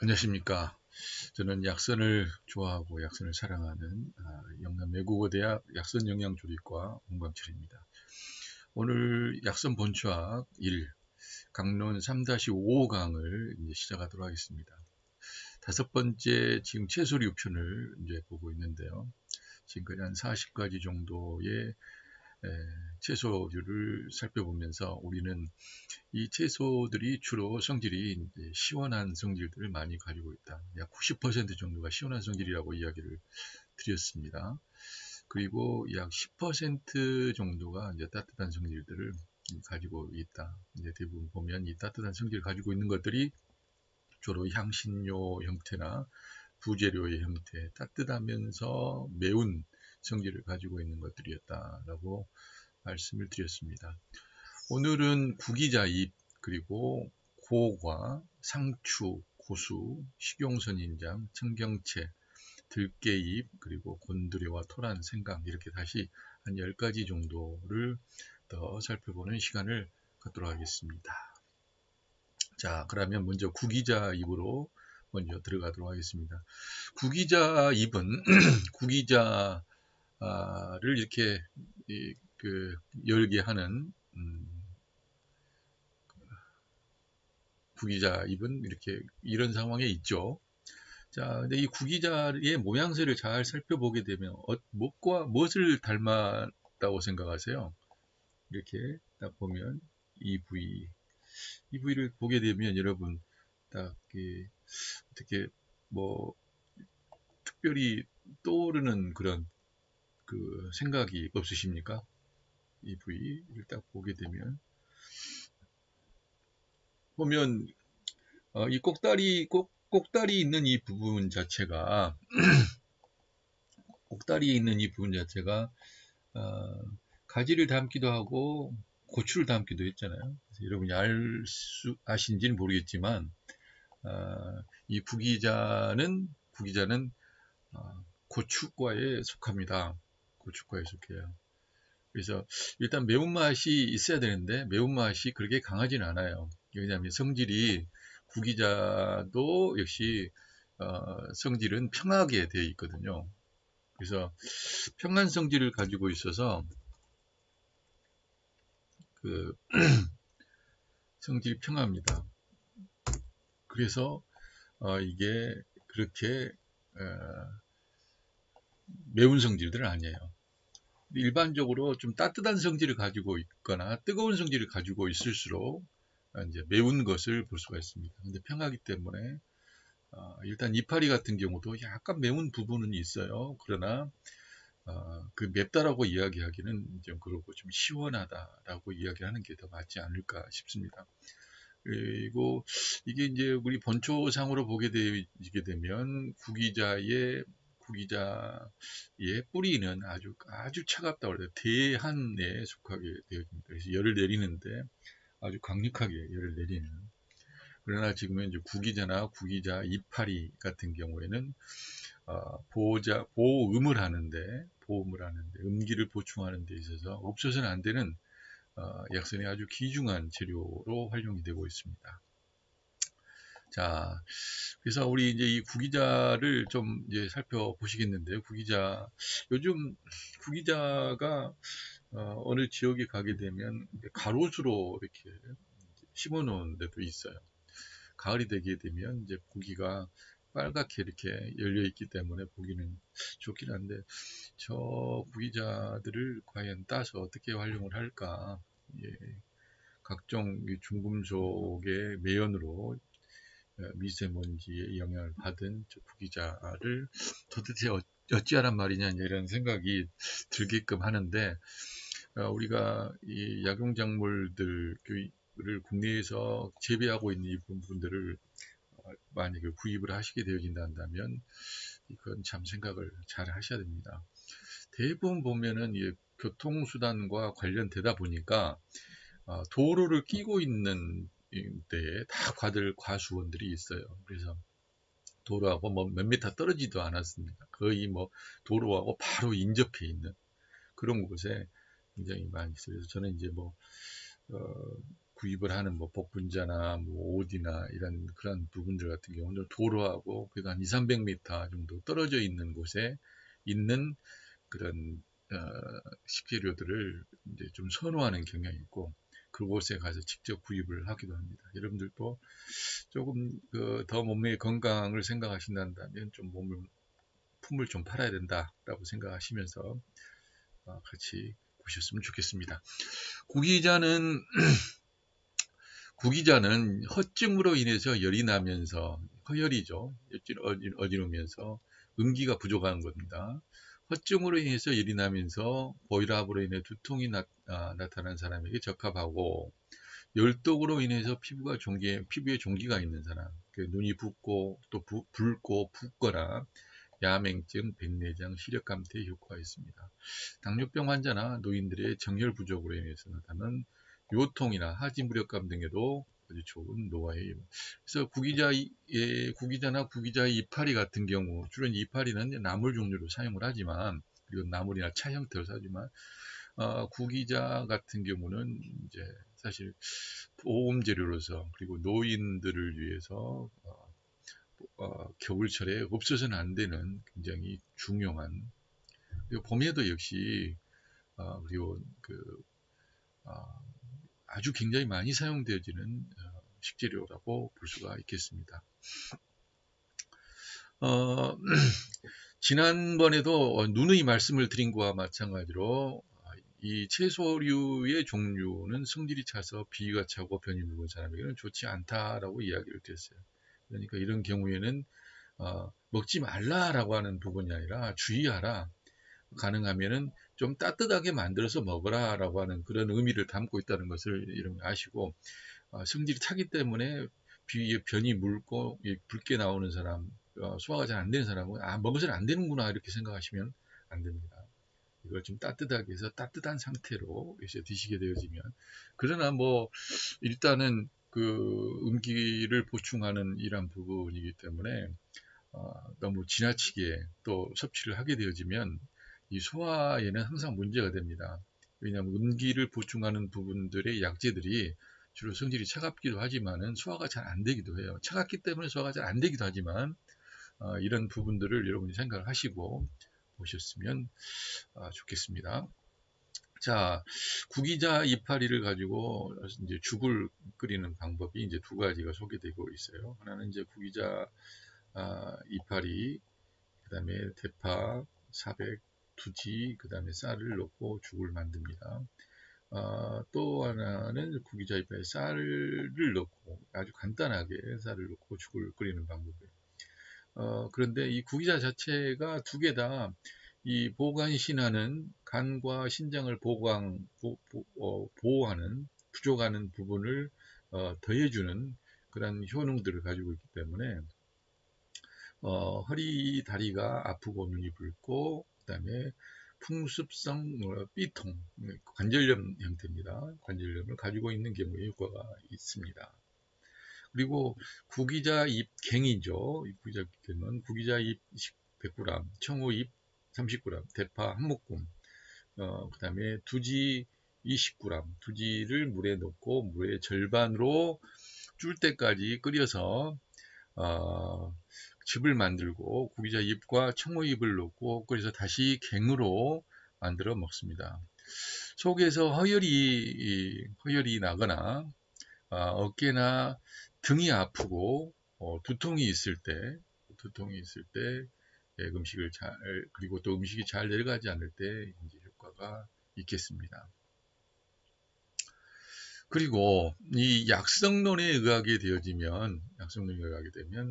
안녕하십니까. 저는 약선을 좋아하고 약선을 사랑하는 영남외국어대학 약선영양조리과 문광철입니다. 오늘 약선 본추학 1, 강론 3-5강을 이제 시작하도록 하겠습니다. 다섯 번째 지금 채소류편을 이제 보고 있는데요. 지금까지 한 40가지 정도의 채소류를 살펴보면서 우리는 이 채소들이 주로 성질이 시원한 성질들을 많이 가지고 있다. 약 90% 정도가 시원한 성질이라고 이야기를 드렸습니다. 그리고 약 10% 정도가 이제 따뜻한 성질들을 가지고 있다. 이제 대부분 보면 이 따뜻한 성질을 가지고 있는 것들이 주로 향신료 형태나 부재료의 형태, 따뜻하면서 매운 성질을 가지고 있는 것들이었다라고 말씀을 드렸습니다. 오늘은 구기자잎, 그리고 고과, 상추, 고수, 식용선인장, 청경채, 들깨잎, 그리고 곤드레와 토란, 생강 이렇게 다시 한 10가지 정도를 더 살펴보는 시간을 갖도록 하겠습니다. 자, 그러면 먼저 구기자잎으로 먼저 들어가도록 하겠습니다. 구기자잎은 구기자를 이렇게 열게 하는 구기자잎은 이렇게 이런 상황에 있죠. 자, 근데 이 구기자의 모양새를 잘 살펴보게 되면 무엇을 닮았다고 생각하세요? 이렇게 딱 보면 이 부위를 보게 되면 여러분 딱 어떻게 뭐 특별히 떠오르는 그런 그 생각이 없으십니까? 이 부위를 딱 보게 되면 이 꼭다리 있는 이 부분 자체가 가지를 담기도 하고 고추를 담기도 했잖아요. 그래서 여러분이 아신지는 모르겠지만 이 구기자는 고추과에 속합니다. 고추과에 속해요. 그래서 일단 매운맛이 있어야 되는데 매운맛이 그렇게 강하지는 않아요. 왜냐하면 성질이 구기자도 역시 성질은 평하게 되어 있거든요. 그래서 평한 성질을 가지고 있어서 그 성질이 평합니다. 그래서 이게 그렇게 매운 성질들은 아니에요. 일반적으로 좀 따뜻한 성질을 가지고 있거나 뜨거운 성질을 가지고 있을수록 이제 매운 것을 볼 수가 있습니다. 근데 평하기 때문에 일단 이파리 같은 경우도 약간 매운 부분은 있어요. 그러나 그 맵다라고 이야기하기는 좀 그렇고 좀 시원하다라고 이야기하는 게 더 맞지 않을까 싶습니다. 그리고 이게 이제 우리 본초상으로 보게 되게 되면 구기자의 뿌리는 아주 차갑다고 해요. 대한에 속하게 되어집니다. 그래서 열을 내리는데 아주 강력하게 열을 내리는. 그러나 지금은 이제 구기자나 구기자 이파리 같은 경우에는 보음을 하는데 음기를 보충하는 데 있어서 없어서는 안 되는 약선의 아주 귀중한 재료로 활용이 되고 있습니다. 자, 그래서 우리 이제 이 구기자를 좀 이제 살펴보시겠는데요. 요즘 구기자가 어느 지역에 가게 되면 가로수로 이렇게 심어 놓은 데도 있어요. 가을이 되게 되면 이제 고기가 빨갛게 이렇게 열려 있기 때문에 보기는 좋긴 한데 저 구기자들을 과연 따서 어떻게 활용을 할까? 예, 각종 중금속의 매연으로 미세먼지의 영향을 받은 저 구기자를 도대체 어찌하란 말이냐 이런 생각이 들게끔 하는데 우리가 이 약용작물들을 국내에서 재배하고 있는 이 부분들을 만약에 구입을 하시게 되어진다 한다면 이건 참 생각을 잘 하셔야 됩니다. 대부분 보면은 교통수단과 관련되다 보니까 도로를 끼고 있는 데에 다 과수원들이 있어요. 그래서 도로하고 뭐 몇 미터 떨어지도 않았습니다. 거의 뭐 도로하고 바로 인접해 있는 그런 곳에 굉장히 많이 있어요. 그래서 저는 이제 구입을 하는 뭐 복분자나 뭐 옷이나 이런 그런 부분들 같은 경우는 도로하고 그래도 한 200~300m 정도 떨어져 있는 곳에 있는 그런 식재료들을 이제 좀 선호하는 경향이 있고 그곳에 가서 직접 구입을 하기도 합니다. 여러분들도 조금 더 몸의 건강을 생각하신다면 좀 품을 좀 팔아야 된다라고 생각하시면서 같이 보셨으면 좋겠습니다. 구기자는 허증으로 인해서 열이 나면서 허열이죠. 어지르면서 음기가 부족한 겁니다. 허증으로 인해서 열이 나면서 고혈압으로 인해 두통이 나타난 사람에게 적합하고 열독으로 인해서 피부에 종기가 있는 사람, 눈이 붓고 또 붉고 붓거나 야맹증, 백내장, 시력감퇴에 효과가 있습니다. 당뇨병 환자나 노인들의 정열 부족으로 인해서 나타나는 요통이나 하지무력감 등에도 아주 좋은 노화예요. 그래서 구기자나 구기자 이파리 같은 경우 주로 이파리는 나물 종류로 사용을 하지만 그리고 나물이나 차 형태로 사지만 구기자 같은 경우는 이제 사실 보험 재료로서 그리고 노인들을 위해서 겨울철에 없어서는 안 되는 굉장히 중요한 그리고 봄에도 역시 그리고 아주 굉장히 많이 사용되어지는 식재료라고 볼 수가 있겠습니다. 지난번에도 누누이 말씀을 드린 것과 마찬가지로 이 채소류의 종류는 성질이 차서 비위가 차고 변이 묵은 사람에게는 좋지 않다라고 이야기를 드렸어요. 그러니까 이런 경우에는 먹지 말라라고 하는 부분이 아니라 주의하라. 가능하면은 좀 따뜻하게 만들어서 먹어라 라고 하는 그런 의미를 담고 있다는 것을 여러분 아시고 성질이 차기 때문에 비위에 변이 물고 붉게 나오는 사람 소화가 잘 안 되는 사람은 먹어서는 안 되는구나 이렇게 생각하시면 안 됩니다. 이걸 좀 따뜻하게 해서 따뜻한 상태로 이제 드시게 되어지면 그러나 뭐 일단은 음기를 보충하는 이런 부분이기 때문에 너무 지나치게 또 섭취를 하게 되어지면 이 소화에는 항상 문제가 됩니다. 왜냐하면 음기를 보충하는 부분들의 약재들이 주로 성질이 차갑기도 하지만은 소화가 잘 안 되기도 해요. 차갑기 때문에 소화가 잘 안 되기도 하지만 이런 부분들을 여러분이 생각을 하시고 보셨으면 좋겠습니다. 자, 구기자 이파리를 가지고 이제 죽을 끓이는 방법이 이제 두 가지가 소개되고 있어요. 하나는 이제 구기자 이파리, 그 다음에 대파, 사백, 두지, 그 다음에 쌀을 넣고 죽을 만듭니다. 또 하나는 구기자 이파리 쌀을 넣고 아주 간단하게 쌀을 넣고 죽을 끓이는 방법이에요. 그런데 이 구기자 자체가 두 개 다 이 보관신하는 간과 신장을 보호하는 부족하는 부분을 더해주는 그런 효능들을 가지고 있기 때문에 허리 다리가 아프고 눈이 붉고 그 다음에 풍습성 B통 관절염 형태입니다. 관절염을 가지고 있는 경우에 효과가 있습니다. 그리고 구기자 잎갱이죠. 구기자 잎갱은 구기자 잎 100g, 청호잎 30g, 대파 한 묶음, 그 다음에 두지 20g, 두지를 물에 넣고 물의 절반으로 줄 때까지 끓여서 즙을 만들고 구기자 잎과 청호잎을 넣고 끓여서 다시 갱으로 만들어 먹습니다. 속에서 허열이 나거나 어깨나 등이 아프고 두통이 있을 때 음식을 그리고 또 음식이 잘 내려가지 않을 때 이제 효과가 있겠습니다. 그리고 이 약성론에 의하게 되면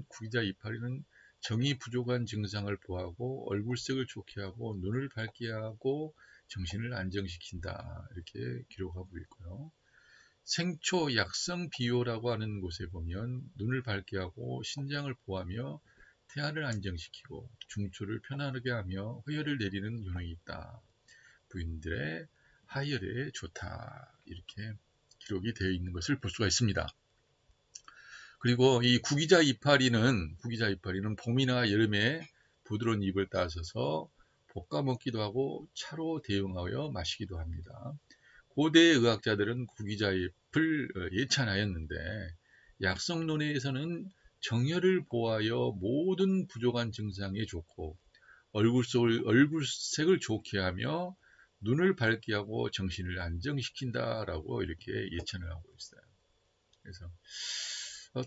구기자 이파리는 정이 부족한 증상을 보하고 얼굴색을 좋게 하고 눈을 밝게 하고 정신을 안정시킨다 이렇게 기록하고 있고요. 생초 약성 비요라고 하는 곳에 보면 눈을 밝게 하고 신장을 보호하며 태아를 안정시키고 중초를 편안하게 하며 허혈을 내리는 효능이 있다. 부인들의 하혈에 좋다. 이렇게 기록이 되어 있는 것을 볼 수가 있습니다. 그리고 이 구기자 이파리는 봄이나 여름에 부드러운 잎을 따서서 볶아 먹기도 하고 차로 대용하여 마시기도 합니다. 고대 의학자들은 구기자잎을 예찬하였는데 약성론에서는 정열을 보하여 모든 부족한 증상에 좋고 얼굴색을 좋게 하며 눈을 밝게 하고 정신을 안정시킨다라고 이렇게 예찬을 하고 있어요. 그래서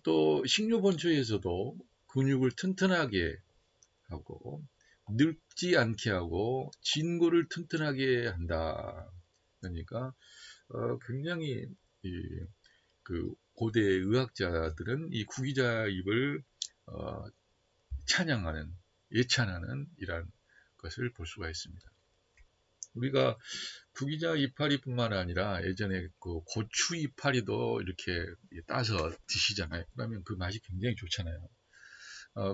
또 식료본초에서도 근육을 튼튼하게 하고 늙지 않게 하고 진골을 튼튼하게 한다. 그러니까 굉장히 그 고대 의학자들은 이 구기자잎을 찬양하는 예찬하는 이런 것을 볼 수가 있습니다. 우리가 구기자 이파리뿐만 아니라 예전에 그 고추 이파리도 이렇게 따서 드시잖아요. 그러면 그 맛이 굉장히 좋잖아요.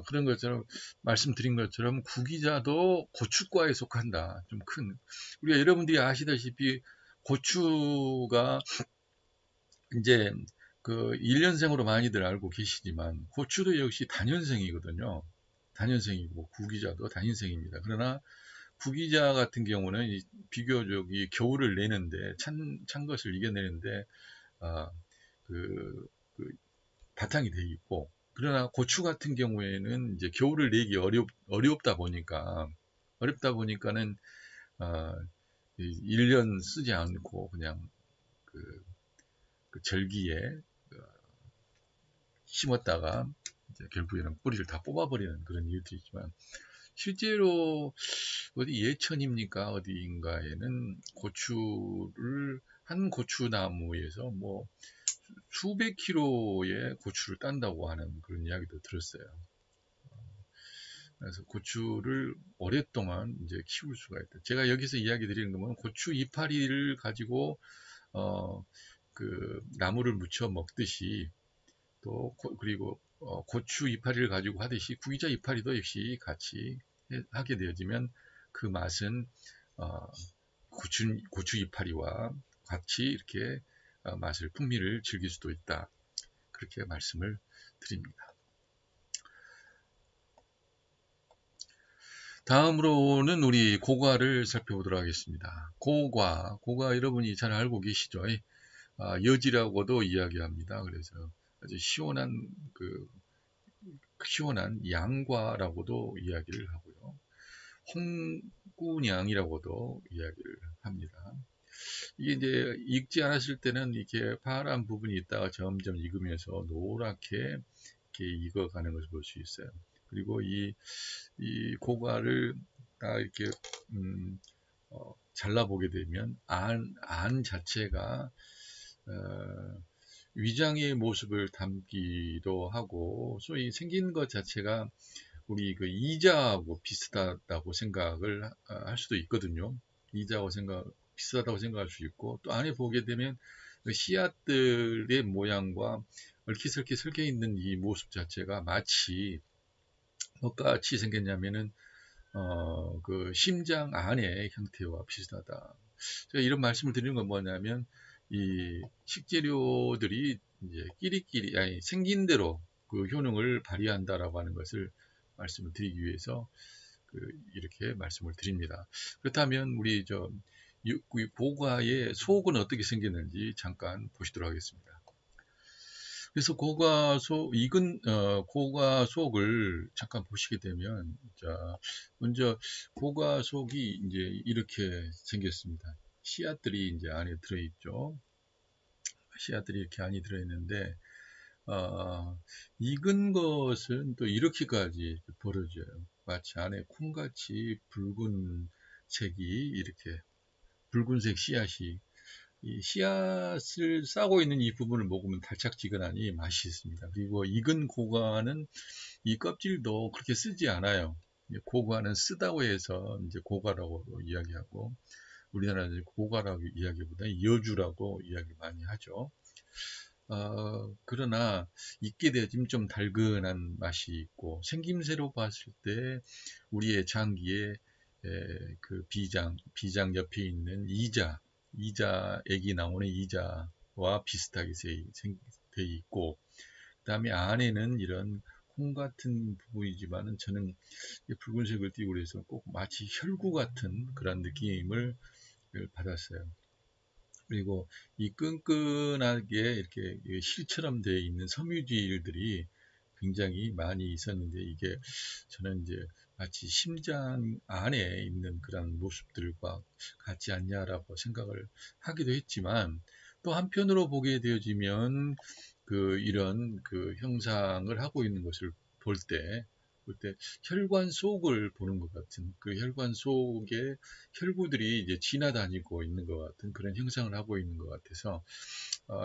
그런 것처럼 말씀드린 것처럼 구기자도 고추과에 속한다. 좀 큰 우리가 여러분들이 아시다시피 고추가 이제 그 1년생으로 많이들 알고 계시지만 고추도 역시 단연생이거든요. 단연생이고 구기자도 단연생입니다. 그러나 구기자 같은 경우는 비교적 이 겨울을 내는데 찬 것을 이겨내는데 아, 그, 그 바탕이 돼 있고 그러나 고추 같은 경우에는 이제 겨울을 내기 어렵다 보니까는 아, 1년 쓰지 않고 그냥 그, 그 절기에 심었다가 이제 결국에는 뿌리를 다 뽑아버리는 그런 이유도 있지만 실제로 어디 예천입니까 어디인가에는 고추를 한 고추나무에서 뭐 수백 킬로의 고추를 딴다고 하는 그런 이야기도 들었어요. 그래서 고추를 오랫동안 이제 키울 수가 있다. 제가 여기서 이야기 드리는 거는 고추 이파리를 가지고 그 나무를 무쳐 먹듯이 또 그리고 고추 이파리를 가지고 하듯이 구기자 이파리도 역시 같이 하게 되어지면 그 맛은 고추 이파리와 같이 이렇게 맛을 풍미를 즐길 수도 있다. 그렇게 말씀을 드립니다. 다음으로는 우리 고과를 살펴보도록 하겠습니다. 고과 여러분이 잘 알고 계시죠? 여지라고도 이야기합니다. 그래서 아주 시원한 양과라고도 이야기를 하고요. 홍구냥이라고도 이야기를 합니다. 이게 이제 익지 않았을 때는 이렇게 파란 부분이 있다가 점점 익으면서 노랗게 이렇게 익어가는 것을 볼 수 있어요. 그리고 이 고과를 딱 이렇게 잘라보게 되면 안 자체가 위장의 모습을 담기도 하고 소위 생긴 것 자체가 우리 그 이자하고 비슷하다고 생각을 할 수도 있거든요. 이자하고 비슷하다고 생각할 수 있고 또 안에 보게 되면 그 씨앗들의 모양과 얼키설키 설켜 있는 이 모습 자체가 마치 똑같이 생겼냐면은 그 심장 안의 형태와 비슷하다. 제가 이런 말씀을 드리는 건 뭐냐면 이 식재료들이 이제 끼리끼리 아니 생긴 대로 그 효능을 발휘한다라고 하는 것을 말씀을 드리기 위해서 이렇게 말씀을 드립니다. 그렇다면 우리 고과의 속은 어떻게 생겼는지 잠깐 보시도록 하겠습니다. 그래서 익은 고과 속을 잠깐 보시게 되면 자 먼저 고과 속이 이제 이렇게 생겼습니다. 씨앗들이 이제 안에 들어있죠. 씨앗들이 이렇게 안에 들어있는데 익은 것은 또 이렇게까지 벌어져요. 마치 안에 콩같이 붉은색이 이렇게 붉은색 씨앗이 이 씨앗을 싸고 있는 이 부분을 먹으면 달짝지근하니 맛이 있습니다. 그리고 익은 고과는 이 껍질도 그렇게 쓰지 않아요. 고과는 쓰다고 해서 이제 고과라고 이야기하고 우리나라에서 고과라고 이야기보다 여주라고 이야기 많이 하죠. 그러나 익게 되면 좀 달근한 맛이 있고 생김새로 봤을 때 우리의 장기에 그 비장 옆에 있는 이자액이 나오는 이자와 비슷하게 되어 있고 그 다음에 안에는 이런 콩 같은 부분이지만은 저는 붉은색을 띄고 그래서 꼭 마치 혈구 같은 그런 느낌을 받았어요. 그리고 이 끈끈하게 이렇게 실처럼 되어 있는 섬유질들이 굉장히 많이 있었는데, 이게 저는 이제 마치 심장 안에 있는 그런 모습들과 같지 않냐라고 생각을 하기도 했지만, 또 한편으로 보게 되어지면 이런 형상을 하고 있는 것을 볼 때 혈관 속을 보는 것 같은, 그 혈관 속에 혈구들이 이제 지나다니고 있는 것 같은 그런 형상을 하고 있는 것 같아서,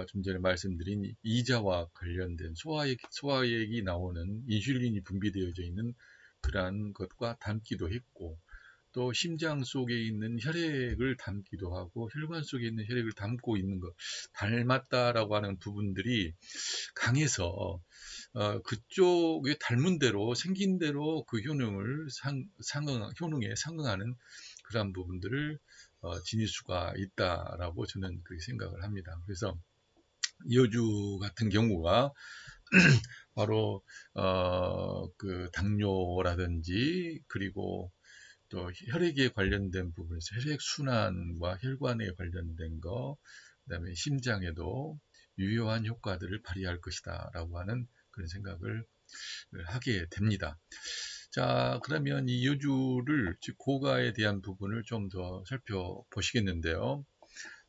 좀 전에 말씀드린 이자와 관련된 소화액이 나오는 인슐린이 분비되어져 있는 그러한 것과 닮기도 했고, 또 심장 속에 있는 혈액을 담기도 하고 혈관 속에 있는 혈액을 담고 있는 것, 닮았다라고 하는 부분들이 강해서, 그쪽에 닮은 대로 생긴 대로 그 효능에 상응하는 그러한 부분들을 지닐 수가 있다라고 저는 그렇게 생각을 합니다. 그래서 여주 같은 경우가 바로 그 당뇨라든지, 그리고 또 혈액에 관련된 부분에서 혈액순환과 혈관에 관련된 거, 그다음에 심장에도 유효한 효과들을 발휘할 것이다 라고 하는 그런 생각을 하게 됩니다. 자, 그러면 이 여주를, 즉 고가에 대한 부분을 좀 더 살펴보시겠는데요.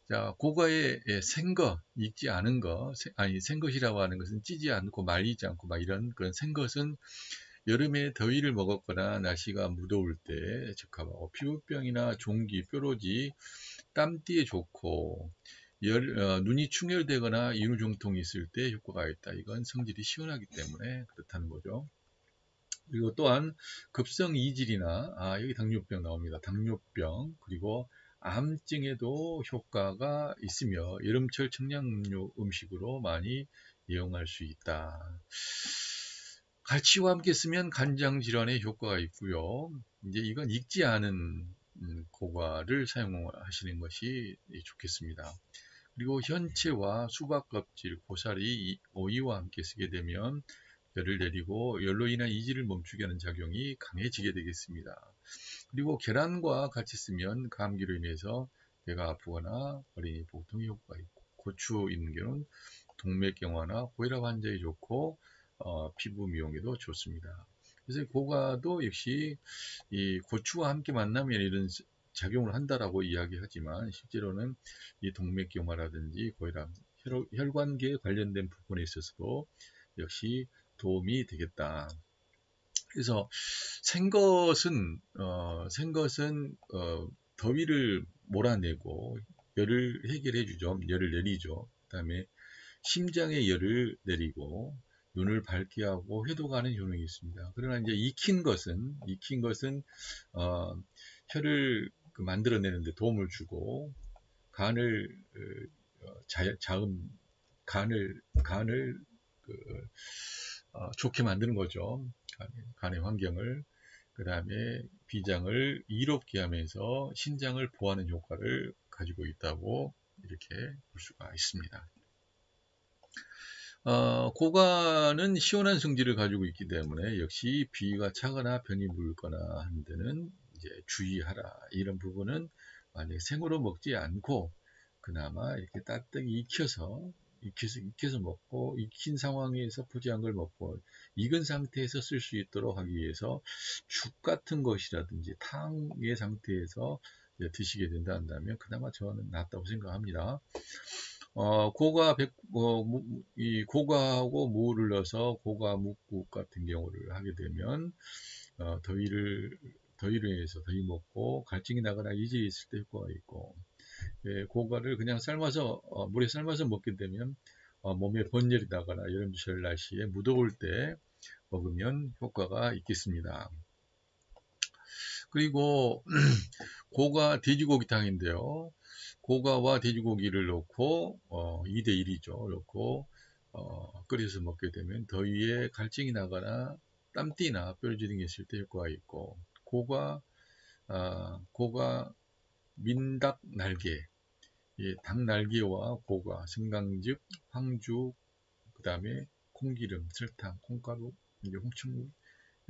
자, 고가의 생것, 익지 않은 것, 생것이라고 하는 것은 찌지 않고 말리지 않고 막 이런 그런 생것은 여름에 더위를 먹었거나 날씨가 무더울 때 적합하고, 피부병이나 종기, 뾰루지, 땀띠에 좋고, 눈이 충혈되거나 인후종통이 있을 때 효과가 있다. 이건 성질이 시원하기 때문에 그렇다는 거죠. 그리고 또한 급성 이질이나, 여기 당뇨병 나옵니다. 당뇨병, 그리고 암증에도 효과가 있으며 여름철 청량음료 음식으로 많이 이용할 수 있다. 갈치와 함께 쓰면 간장 질환에 효과가 있고요. 이제 이건 익지 않은 고과를 사용하시는 것이 좋겠습니다. 그리고 현채와 수박 껍질, 고사리, 오이와 함께 쓰게 되면 열을 내리고 열로 인한 이질을 멈추게 하는 작용이 강해지게 되겠습니다. 그리고 계란과 같이 쓰면 감기로 인해서 배가 아프거나 어린이 복통에 효과가 있고, 고추 있는 경우는 동맥경화나 고혈압 환자에 좋고, 피부 미용에도 좋습니다. 그래서 고가도 역시 이 고추와 함께 만나면 이런 작용을 한다라고 이야기하지만, 실제로는 이 동맥경화라든지 고혈압, 혈관계에 관련된 부분에 있어서도 역시 도움이 되겠다. 그래서 생것은 더위를 몰아내고 열을 해결해 주죠. 열을 내리죠. 그다음에 심장에 열을 내리고 눈을 밝게 하고 해독하는 효능이 있습니다. 그러나 이제 익힌 것은 혈을 만들어내는데 도움을 주고, 간을 자음 간을 좋게 만드는 거죠. 간의 환경을. 그 다음에 비장을 이롭게 하면서 신장을 보호하는 효과를 가지고 있다고 이렇게 볼 수가 있습니다. 고관은 시원한 성질을 가지고 있기 때문에 역시 비위가 차거나 변이 묽거나 하는 데는 이제 주의하라. 이런 부분은 만약에 생으로 먹지 않고 그나마 이렇게 따뜻하게 익혀서 먹고, 익힌 상황에서 포지한 걸 먹고 익은 상태에서 쓸 수 있도록 하기 위해서 죽 같은 것이라든지 탕의 상태에서 드시게 된다 한다면 그나마 저는 낫다고 생각합니다. 이 고가하고 무를 넣어서 고가 묵국 같은 경우를 하게 되면, 더위로 인해서 더위 먹고 갈증이 나거나 이질이 있을 때 효과가 있고, 고가를 그냥 물에 삶아서 먹게 되면 몸에 번열이 나거나 여름철 날씨에 무더울 때 먹으면 효과가 있겠습니다. 그리고 고가 돼지고기탕인데요. 고가와 돼지고기를 넣고 2대1이죠. 넣고 끓여서 먹게 되면 더위에 갈증이 나거나 땀띠나 뾰루지 등이 있을 때 효과가 있고, 고가 민닭 날개, 닭 날개와 고가, 생강즙, 황주, 그 다음에 콩기름, 설탕, 콩가루, 이제 홍청물,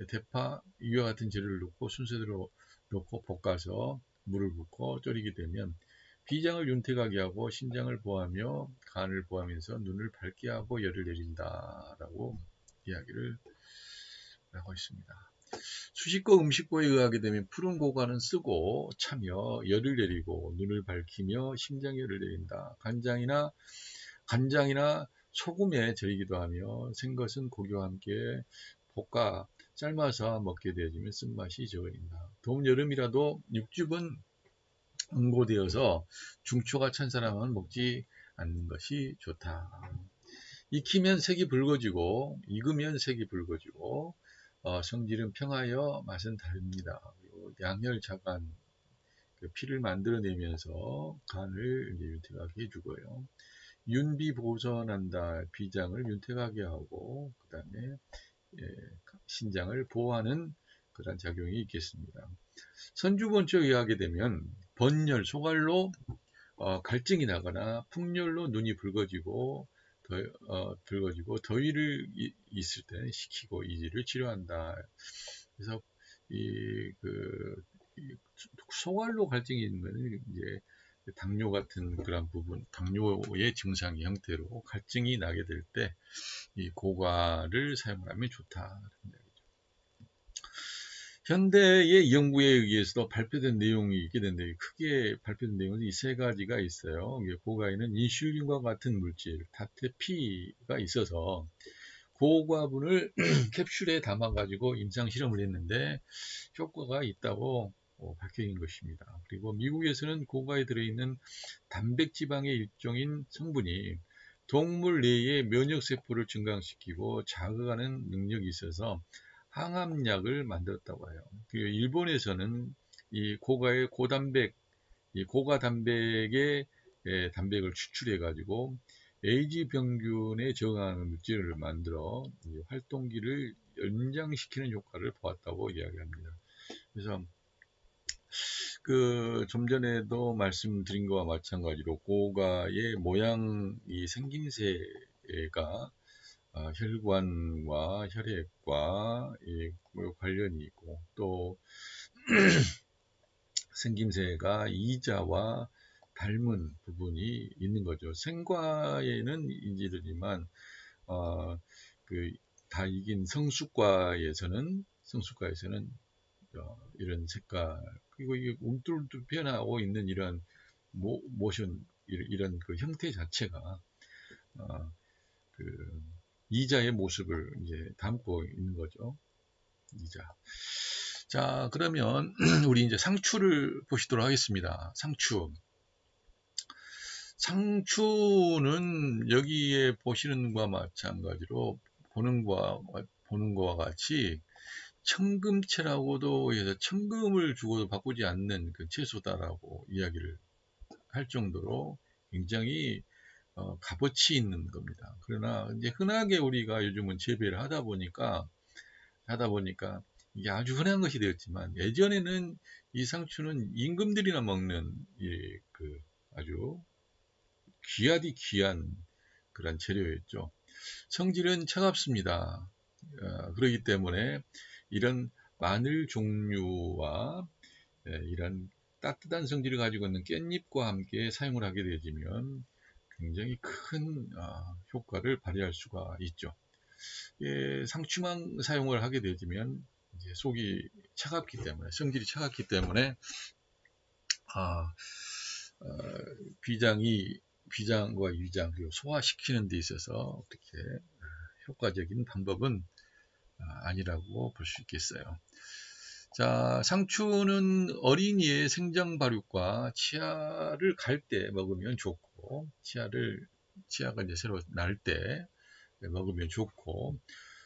대파, 이와 같은 재료를 넣고 순서대로 넣고 볶아서 물을 붓고 졸이게 되면 비장을 윤택하게 하고 신장을 보호하며 간을 보호하면서 눈을 밝게 하고 열을 내린다라고 이야기를 하고 있습니다. 수식어 음식고에 의하게 되면 푸른 고간은 쓰고 차며 열을 내리고 눈을 밝히며 심장열을 내린다. 간장이나 소금에 절이기도 하며 생것은 고기와 함께 볶아 삶아서 먹게 되어지면 쓴맛이 적어진다. 더운 여름이라도 육즙은 응고되어서 중초가 찬 사람은 먹지 않는 것이 좋다. 익히면 색이 붉어지고 익으면 색이 붉어지고 성질은 평하여 맛은 다릅니다. 그리고 양혈자간 피를 만들어내면서 간을 이제 윤택하게 해주고요. 윤비 보존한다. 비장을 윤택하게 하고 그 다음에 신장을 보호하는 그런 작용이 있겠습니다. 선주본초에 의하게 되면 번열, 소갈로 갈증이 나거나 풍열로 눈이 붉어지고 더위를 있을 때는 식히고 이지를 치료한다. 그래서 소갈로 갈증이 있는 것은 이제 당뇨 같은 그런 부분, 당뇨의 증상의 형태로 갈증이 나게 될 때 이 고가를 사용하면 좋다. 현대의 연구에 의해서도 발표된 내용이 있게 되는데 크게 발표된 내용은 이 세 가지가 있어요. 고가에는 인슐린과 같은 물질, 다테피가 있어서 고가분을 캡슐에 담아가지고 임상 실험을 했는데 효과가 있다고 밝혀진 것입니다. 그리고 미국에서는 고가에 들어있는 단백지방의 일종인 성분이 동물 내의 면역세포를 증강시키고 자극하는 능력이 있어서 항암약을 만들었다고 해요. 일본에서는 이 고가의 고가 단백의 단백을 추출해 가지고 에이즈 병균에 저항하는 물질을 만들어 활동기를 연장시키는 효과를 보았다고 이야기합니다. 그래서 좀 전에도 말씀드린 것과 마찬가지로 고가의 모양이 생김새가 혈관과 혈액과 관련이 있고 또 생김새가 이자와 닮은 부분이 있는 거죠. 생과에는 인지되지만 다 익인 성숙과에서는 이런 색깔 그리고 이게 움뚫움뚫 피어나고 있는 이런 모션 이런 그 형태 자체가 이자의 모습을 이제 담고 있는 거죠. 이자. 자, 그러면 우리 이제 상추를 보시도록 하겠습니다. 상추는 여기에 보시는 것과 마찬가지로 보는 것과 같이 청금채라고도 해서 청금을 주고도 바꾸지 않는 그 채소다라고 이야기를 할 정도로 굉장히 값어치 있는 겁니다. 그러나 이제 흔하게 우리가 요즘은 재배를 하다 보니까 이게 아주 흔한 것이 되었지만 예전에는 이 상추는 임금들이나 먹는 아주 귀하디 귀한 그런 재료였죠. 성질은 차갑습니다. 그렇기 때문에 이런 마늘 종류와 이런 따뜻한 성질을 가지고 있는 깻잎과 함께 사용을 하게 되면 굉장히 큰 효과를 발휘할 수가 있죠. 상추만 사용을 하게 되면 이제 속이 차갑기 때문에 성질이 차갑기 때문에 비장과 위장 그리고 소화시키는 데 있어서 어떻게 효과적인 방법은 아니라고 볼 수 있겠어요. 자, 상추는 어린이의 생장 발육과 치아를 갈 때 먹으면 좋고 치아가 이제 새로 날 때 먹으면 좋고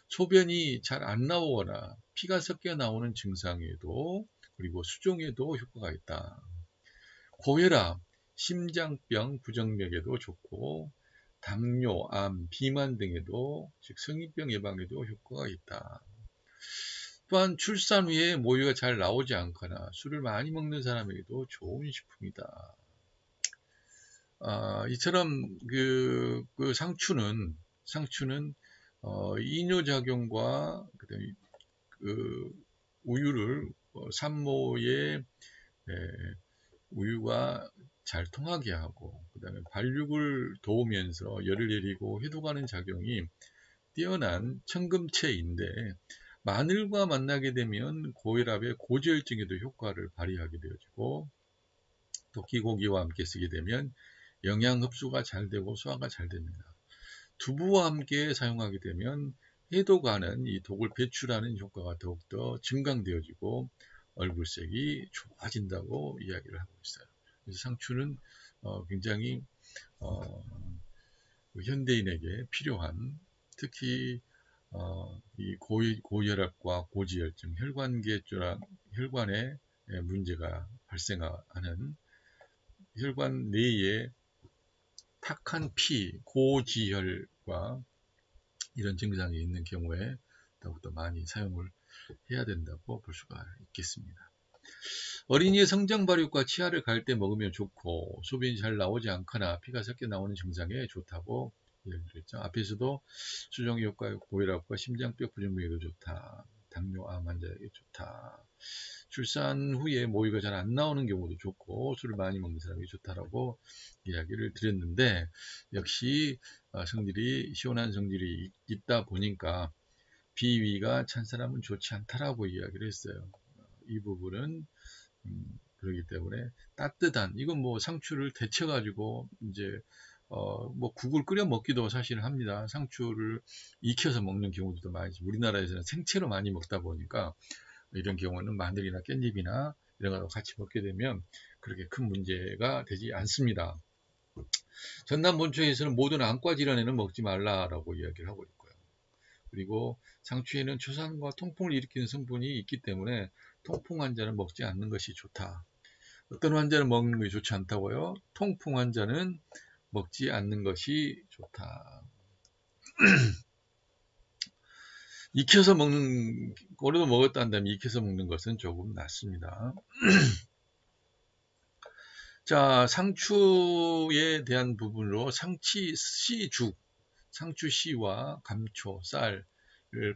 소변이 잘 안 나오거나 피가 섞여 나오는 증상에도 그리고 수종에도 효과가 있다. 고혈압, 심장병, 부정맥에도 좋고 당뇨, 암, 비만 등에도 즉 성인병 예방에도 효과가 있다. 또한 출산 후에 모유가 잘 나오지 않거나 술을 많이 먹는 사람에게도 좋은 식품이다. 이처럼 상추는 이뇨작용과 그다음에 우유를 산모의 우유가 잘 통하게 하고, 그 다음에 발육을 도우면서 열을 내리고 해독하는 작용이 뛰어난 청금채인데, 마늘과 만나게 되면 고혈압의 고지혈증에도 효과를 발휘하게 되어지고, 토끼고기와 함께 쓰게 되면 영양 흡수가 잘 되고 소화가 잘 됩니다. 두부와 함께 사용하게 되면 해독하는 이 독을 배출하는 효과가 더욱더 증강되어지고 얼굴색이 좋아진다고 이야기를 하고 있어요. 그래서 상추는 굉장히 현대인에게 필요한, 특히 이 고혈압과 고지혈증, 혈관에 문제가 발생하는 혈관 내에 탁한 피, 고지혈과 이런 증상이 있는 경우에 더욱더 많이 사용을 해야 된다고 볼 수가 있겠습니다. 어린이의 성장 발육과 치아를 갈 때 먹으면 좋고, 소변이 잘 나오지 않거나 피가 섞여 나오는 증상에 좋다고 이야기했죠. 앞에서도 수정이 효과, 고혈압과 심장벽 부종에도 좋다. 당뇨암 환자에게 좋다. 출산 후에 모유가 잘 안 나오는 경우도 좋고, 술을 많이 먹는 사람이 좋다라고 이야기를 드렸는데, 역시 시원한 성질이 있다 보니까 비위가 찬 사람은 좋지 않다라고 이야기를 했어요. 이 부분은 그렇기 때문에 따뜻한, 이건 뭐 상추를 데쳐 가지고 이제 뭐 국을 끓여 먹기도 사실 합니다. 상추를 익혀서 먹는 경우도 많이 있어요. 우리나라에서는 생채로 많이 먹다 보니까 이런 경우는 마늘이나 깻잎이나 이런 거 같이 먹게 되면 그렇게 큰 문제가 되지 않습니다. 전남 본청에서는 모든 안과 질환에는 먹지 말라라고 이야기를 하고 있고요. 그리고 상추에는 초산과 통풍을 일으키는 성분이 있기 때문에 통풍 환자는 먹지 않는 것이 좋다. 어떤 환자는 먹는 것이 좋지 않다고요? 통풍 환자는 먹지 않는 것이 좋다. 익혀서 먹는, 고래도 먹었다 한다면 익혀서 먹는 것은 조금 낫습니다. 자, 상추에 대한 부분으로 상추씨죽, 상추씨와 감초, 쌀을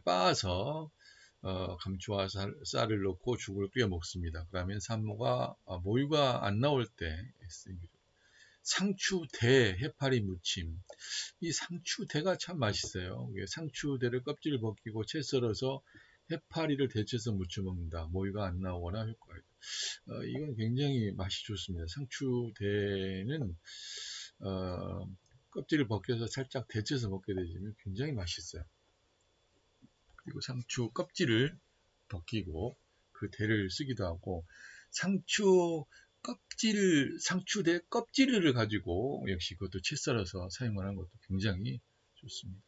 빻아서 감초와 쌀을 넣고 죽을 끓여 먹습니다. 그러면 산모가 모유가 안 나올 때 상추대 해파리 무침, 이 상추대가 참 맛있어요. 상추대를 껍질을 벗기고 채 썰어서 해파리를 데쳐서 무쳐 먹는다. 모유가 안 나오거나 효과가 있다. 이건 굉장히 맛이 좋습니다. 상추대는 껍질을 벗겨서 살짝 데쳐서 먹게 되면 굉장히 맛있어요. 그리고 상추 껍질을 벗기고 그 대를 쓰기도 하고, 상추대 껍질을 가지고 역시 그것도 채 썰어서 사용하는 것도 굉장히 좋습니다.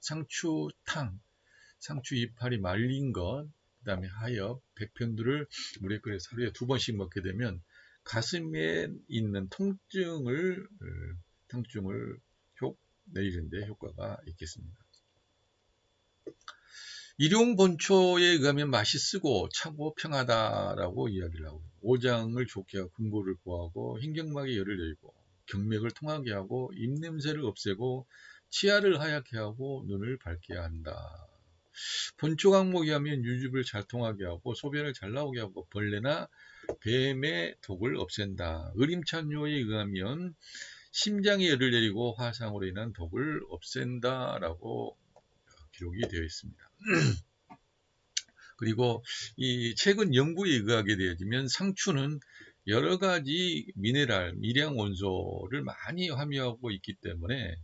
상추탕, 상추 이파리 말린 것, 그 다음에 하엽, 백편두를 물에 끓여서 하루에 2번씩 먹게 되면 가슴에 있는 통증을 내리는 데 효과가 있겠습니다. 일용본초에 의하면 맛이 쓰고 차고 평하다라고 이야기를 하고, 오장을 좋게 하고 금고를 보호하고 흰경막에 열을 내리고 경맥을 통하게 하고 입냄새를 없애고 치아를 하얗게 하고 눈을 밝게 한다. 본초 강목에 하면 유즙을 잘 통하게 하고 소변을 잘 나오게 하고 벌레나 뱀의 독을 없앤다. 의림찬요에 의하면 심장에 열을 내리고 화상으로 인한 독을 없앤다라고 기록이 되어 있습니다. 그리고 이 최근 연구에 의하게 되어지면 상추는 여러 가지 미네랄, 미량 원소를 많이 함유하고 있기 때문에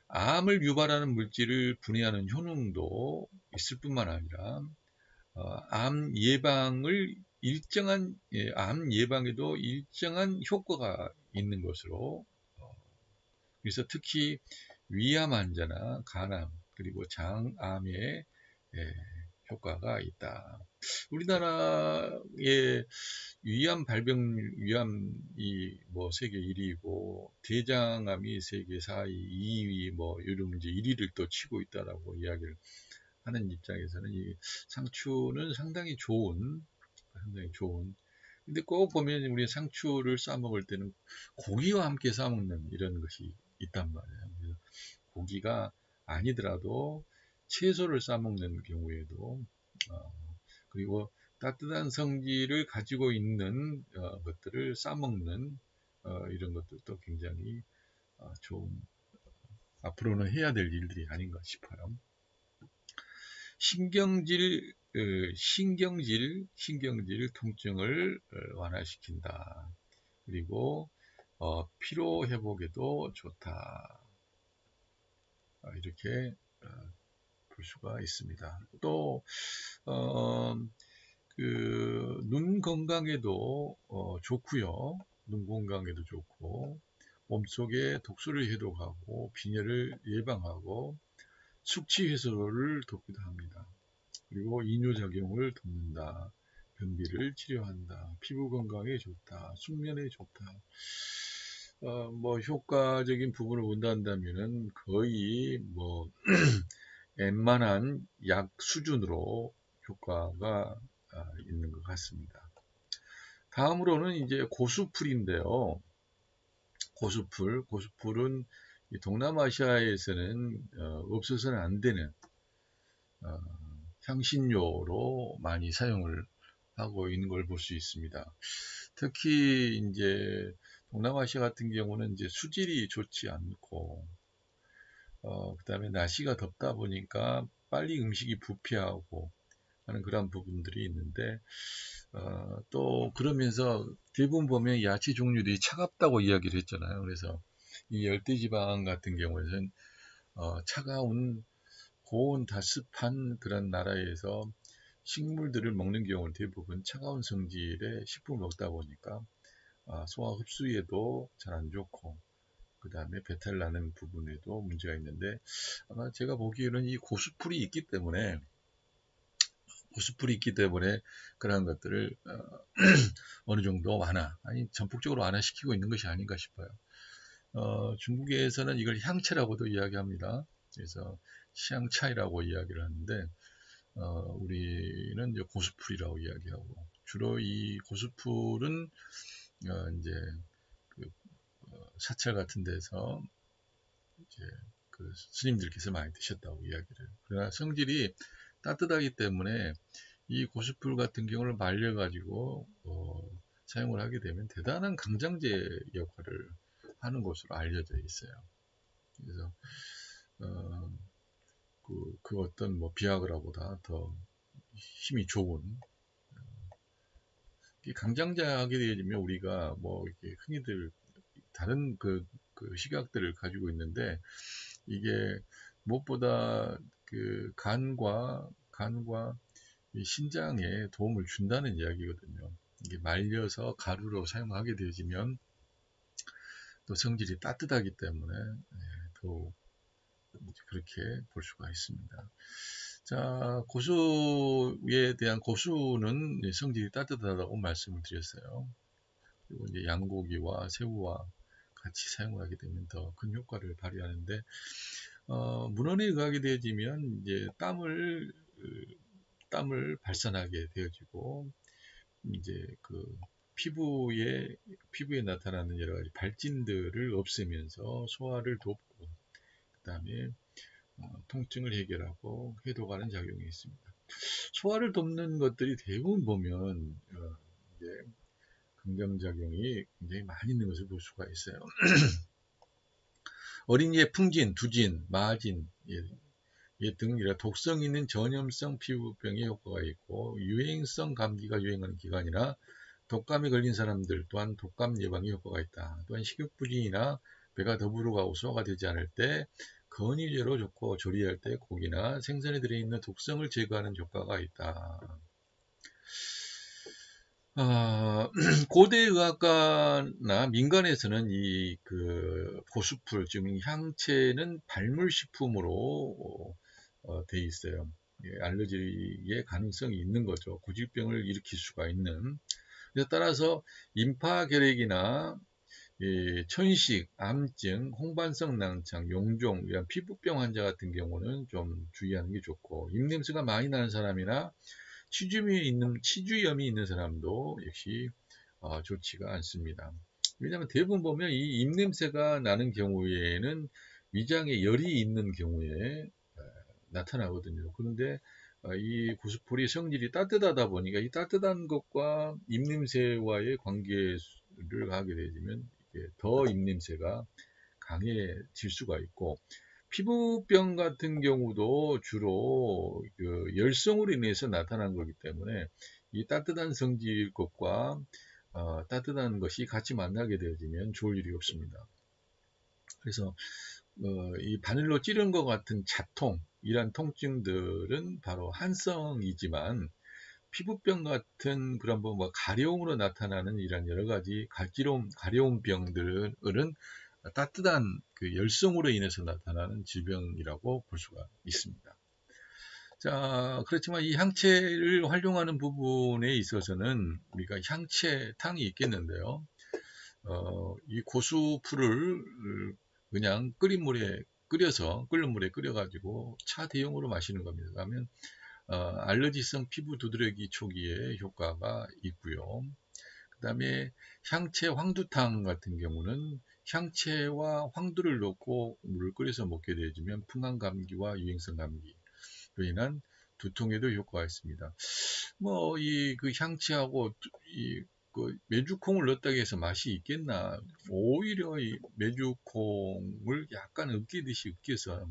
암을 유발하는 물질을 분해하는 효능도 있을 뿐만 아니라 암 예방에도 일정한 효과가 있는 것으로, 그래서 특히 위암 환자나 간암 그리고 장암에 효과가 있다. 우리나라의 위암이 뭐 세계 1위고 대장암이 세계 4위, 2위 뭐 이런 이제 1위를 또 치고 있다라고 이야기를 하는 입장에서는 이 상추는 상당히 좋은. 근데 꼭 보면 우리 상추를 싸 먹을 때는 고기와 함께 싸 먹는 이런 것이 있단 말이에요. 그래서 고기가 아니더라도 채소를 싸 먹는 경우에도 그리고 따뜻한 성질을 가지고 있는 것들을 싸먹는 이런 것들도 굉장히 좋은, 앞으로는 해야 될 일들이 아닌가 싶어요. 신경질 통증을 완화시킨다. 그리고 피로 회복에도 좋다. 이렇게 볼 수가 있습니다. 또 눈 건강에도 좋고요. 눈 건강에도 좋고 몸속에 독소를 해독하고 빈혈을 예방하고 숙취 해소를 돕기도 합니다. 그리고 이뇨작용을 돕는다. 변비를 치료한다. 피부 건강에 좋다. 숙면에 좋다. 뭐 효과적인 부분을 본다면은 거의 뭐 웬만한 약 수준으로 효과가 있는 것 같습니다. 다음으로는 이제 고수풀인데요. 고수풀은 동남아시아에서는 없어서는 안 되는 향신료로 많이 사용을 하고 있는 걸 볼 수 있습니다. 특히 이제 동남아시아 같은 경우는 이제 수질이 좋지 않고 그 다음에 날씨가 덥다 보니까 빨리 음식이 부패하고 하는 그런 부분들이 있는데 또 그러면서 대부분 보면 야채 종류들이 차갑다고 이야기를 했잖아요. 그래서 이 열대지방 같은 경우에는 차가운 고온 다습한 그런 나라에서 식물들을 먹는 경우는 대부분 차가운 성질의 식품을 먹다 보니까 소화 흡수에도 잘 안 좋고 그 다음에 배탈 나는 부분에도 문제가 있는데 아마 제가 보기에는 이 고수풀이 있기 때문에 그러한 것들을 어느 정도 전폭적으로 완화시키고 있는 것이 아닌가 싶어요. 중국에서는 이걸 향채라고도 이야기합니다. 그래서 향차이라고 이야기를 하는데 우리는 이제 고수풀이라고 이야기하고 주로 이 고수풀은 이제 그 사찰 같은 데서 이제 그 스님들께서 많이 드셨다고 이야기를 해요. 그러나 성질이 따뜻하기 때문에 이 고수풀 같은 경우를 말려가지고 사용을 하게 되면 대단한 강장제 역할을 하는 것으로 알려져 있어요. 그래서 그 어떤 뭐 비아그라보다 더 힘이 좋은 강장제하게 되면 우리가 뭐 이렇게 흔히들 다른 그 시각들을 가지고 있는데 이게 무엇보다 그 간과 이 신장에 도움을 준다는 이야기거든요. 이게 말려서 가루로 사용하게 되어지면 또 성질이 따뜻하기 때문에 더욱 그렇게 볼 수가 있습니다. 자, 고수에 대한 고수는 성질이 따뜻하다고 말씀을 드렸어요. 그리고 이제 양고기와 새우와 같이 사용하게 되면 더 큰 효과를 발휘하는데 문헌에 의하게 되어지면 이제 땀을 발산하게 되어지고 이제 그 피부에 나타나는 여러 가지 발진들을 없애면서 소화를 돕고 그다음에 통증을 해결하고 해독하는 작용이 있습니다. 소화를 돕는 것들이 대부분 보면 이제 긍정작용이 굉장히 많이 있는 것을 볼 수가 있어요. 어린이의 풍진, 두진, 마진 등 독성 있는 전염성 피부병에 효과가 있고 유행성 감기가 유행하는 기간이나 독감에 걸린 사람들 또한 독감 예방에 효과가 있다. 또한 식욕부진이나 배가 더부르고 소화가 되지 않을 때 건유제로 좋고 조리할 때 고기나 생선에 들어있는 독성을 제거하는 효과가 있다. 고대 의학과나 민간에서는 이 고수풀, 즉 향채는 발물식품으로 돼 있어요. 알러지의 가능성이 있는 거죠. 고질병을 일으킬 수가 있는. 그래서 따라서 임파결핵이나 천식, 암증, 홍반성 낭창, 용종 이런 피부병 환자 같은 경우는 좀 주의하는 게 좋고 입냄새가 많이 나는 사람이나 치주염이 있는 사람도 역시 좋지가 않습니다. 왜냐하면 대부분 보면 이 입냄새가 나는 경우에는 위장에 열이 있는 경우에 나타나거든요. 그런데 이 고수폴이 성질이 따뜻하다 보니까 이 따뜻한 것과 입냄새와의 관계를 하게 되면 이게 더 입냄새가 강해질 수가 있고, 피부병 같은 경우도 주로 그 열성으로 인해서 나타난 거기 때문에 이 따뜻한 성질 것과 따뜻한 것이 같이 만나게 되어지면 좋을 일이 없습니다. 그래서 이 바늘로 찌른 것 같은 자통, 이런 통증들은 바로 한성이지만, 피부병 같은 그런 뭐 가려움으로 나타나는 이런 여러 가지 가려움 병들은 따뜻한 그 열성으로 인해서 나타나는 질병이라고 볼 수가 있습니다. 자, 그렇지만 이 향채를 활용하는 부분에 있어서는 우리가 향채탕이 있겠는데요. 이 고수풀을 그냥 끓는 물에 끓여가지고 차 대용으로 마시는 겁니다. 그러면 알러지성 피부 두드러기 초기에 효과가 있고요. 그 다음에 향채 황두탕 같은 경우는 향채와 황두를 넣고 물을 끓여서 먹게 되어지면 풍한 감기와 유행성 감기로 인한 두통에도 효과가 있습니다. 뭐 이 그 향채하고 그 메주콩을 넣었다고 해서 맛이 있겠나? 오히려 이 메주콩을 약간 으깨서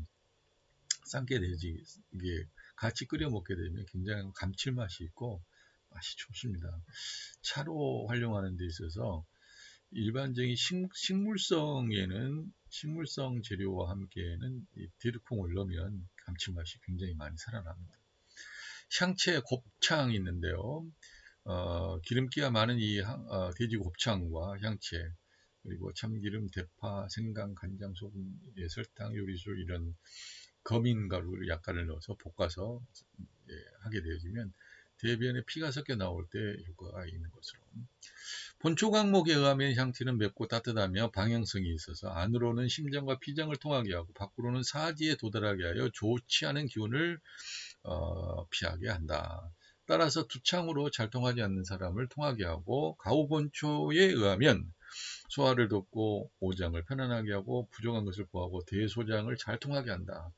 삶게 되지, 이게 같이 끓여 먹게 되면 굉장히 감칠맛이 있고 맛이 좋습니다. 차로 활용하는 데 있어서 일반적인 식물성 재료와 함께는 이 대두콩을 넣으면 감칠맛이 굉장히 많이 살아납니다. 향채 곱창이 있는데요. 기름기가 많은 이 돼지 곱창과 향채, 그리고 참기름, 대파, 생강, 간장, 소금, 설탕, 요리술 이런 거민가루를 약간을 넣어서 볶아서 하게 되어지면 대변에 피가 섞여 나올 때 효과가 있는 것으로. 본초 강목에 의하면 향채는 맵고 따뜻하며 방향성이 있어서 안으로는 심장과 피장을 통하게 하고 밖으로는 사지에 도달하게 하여 좋지 않은 기운을 피하게 한다. 따라서 두창으로 잘 통하지 않는 사람을 통하게 하고, 가오본초에 의하면 소화를 돕고 오장을 편안하게 하고 부족한 것을 보하고 대소장을 잘 통하게 한다.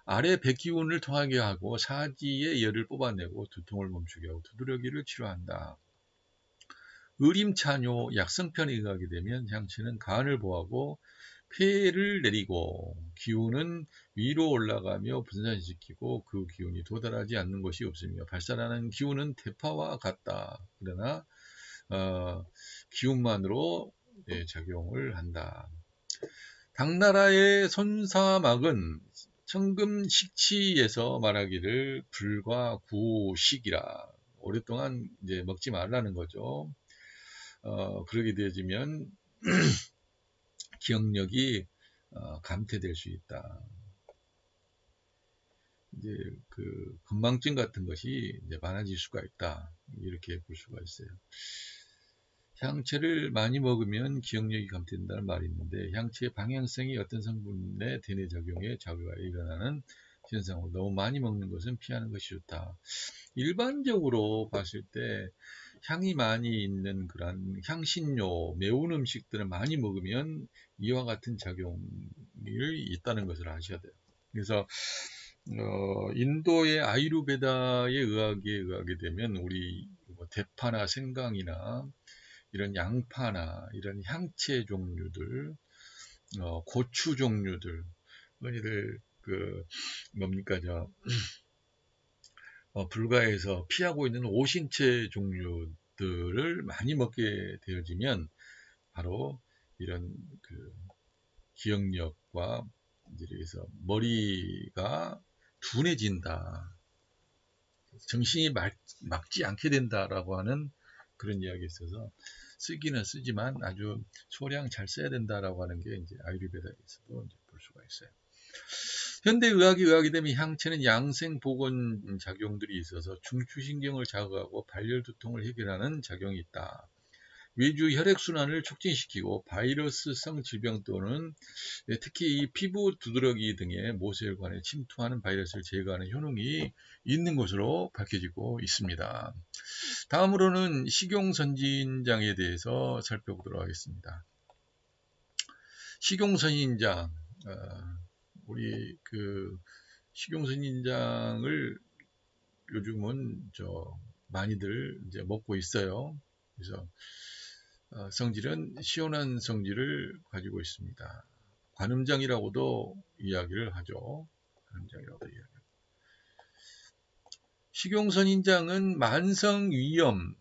아래 백기운을 통하게 하고 사지의 열을 뽑아내고 두통을 멈추게 하고 두드러기를 치료한다. 의림찬요 약성편에 의하게 되면 향채는 간을 보하고 폐를 내리고 기운은 위로 올라가며 분산시키고 그 기운이 도달하지 않는 것이 없으며 발산하는 기운은 대파와 같다. 그러나 기운만으로 작용을 한다. 당나라의 손사막은 청금식치에서 말하기를 불과 구식이라, 오랫동안 이제 먹지 말라는 거죠. 그러게 되어지면 기억력이 감퇴될 수 있다. 이제 그 건망증 같은 것이 이제 많아질 수가 있다. 이렇게 볼 수가 있어요. 향채를 많이 먹으면 기억력이 감퇴된다는 말이 있는데, 향채의 방향성이 어떤 성분의 대뇌 작용에 자극이 일어나는 현상으로 너무 많이 먹는 것은 피하는 것이 좋다. 일반적으로 봤을 때 향이 많이 있는 그런 향신료, 매운 음식들을 많이 먹으면 이와 같은 작용이 있다는 것을 아셔야 돼요. 그래서 인도의 아유르베다에 의하게 되면 우리 뭐 대파나 생강이나 이런 양파나 이런 향채 종류들, 고추 종류들, 흔히들 그 뭡니까 불가에서 피하고 있는 오신채 종류들을 많이 먹게 되어지면 바로 이런 그 기억력과 이래서 머리가 둔해진다, 정신이 막지 않게 된다라고 하는 그런 이야기가 있어서 쓰기는 쓰지만 아주 소량 잘 써야 된다라고 하는 게 이제 아유르베다에서도 이제 볼 수가 있어요. 현대의학에 의하게 되면 향채는 양생 보건 작용들이 있어서 중추신경을 자극하고 발열 두통을 해결하는 작용이 있다. 외주 혈액순환을 촉진시키고 바이러스성 질병 또는 특히 이 피부 두드러기 등의 모세혈관에 침투하는 바이러스를 제거하는 효능이 있는 것으로 밝혀지고 있습니다. 다음으로는 식용선진장에 대해서 살펴보도록 하겠습니다. 식용선인장, 우리 그 식용선인장을 요즘은 많이들 이제 먹고 있어요. 그래서 성질은 시원한 성질을 가지고 있습니다. 관음장이라고도 이야기를 하죠. 관음장이라고도 이야기. 식용선인장은 만성위염이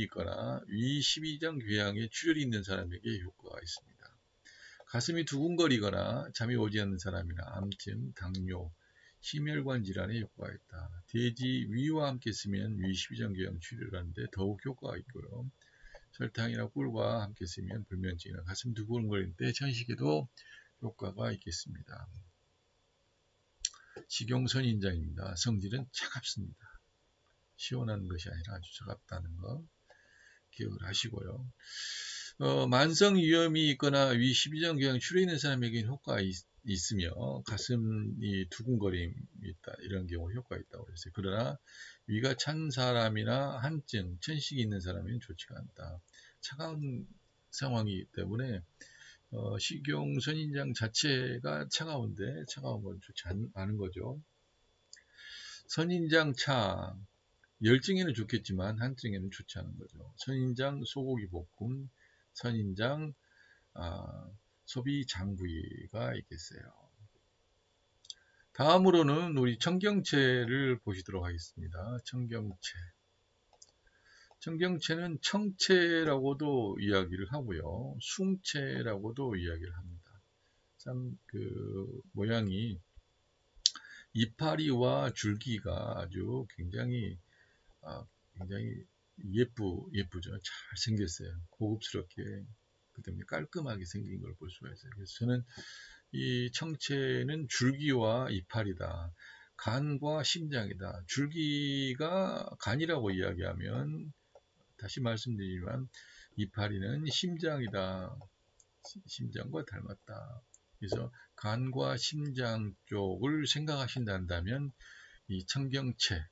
있거나 위 12장 궤양에 출혈이 있는 사람에게 효과가 있습니다. 가슴이 두근거리거나 잠이 오지 않는 사람이나 암증, 당뇨, 심혈관 질환에 효과가 있다. 돼지 위와 함께 쓰면 위 12장 궤양 출혈하는데 더욱 효과가 있고요. 설탕이나 꿀과 함께 쓰면 불면증이나 가슴 두근거릴 때 천식에도 효과가 있겠습니다. 식용선인장입니다. 성질은 차갑습니다. 시원한 것이 아니라 아주 차갑다는 거 기억을 하시고요. 만성 위염이 있거나 위 12장 궤양 출혈 있는 사람에게는 효과가 있으며 가슴이 두근거림이 있다. 이런 경우 효과가 있다고 그랬어요. 그러나 위가 찬 사람이나 한증, 천식이 있는 사람에는 좋지가 않다. 차가운 상황이기 때문에 식용선인장 자체가 차가운데 차가운 건 좋지 않은 거죠. 선인장차 열증에는 좋겠지만 한증에는 좋지 않은 거죠. 선인장 소고기 볶음, 선인장 소비 장부위가 있겠어요. 다음으로는 우리 청경채를 보시도록 하겠습니다. 청경채는 청채라고도 이야기를 하고요. 숭채라고도 이야기를 합니다. 참 모양이 이파리와 줄기가 아주 굉장히 예쁘죠. 잘 생겼어요. 고급스럽게 그다음에 깔끔하게 생긴 걸 볼 수가 있어요. 그래서 저는 이 청채는 줄기와 이파리다. 간과 심장이다. 줄기가 간이라고 이야기하면 다시 말씀드리지만 이파리는 심장이다. 심장과 닮았다. 그래서 간과 심장 쪽을 생각하신다면 이 청경채,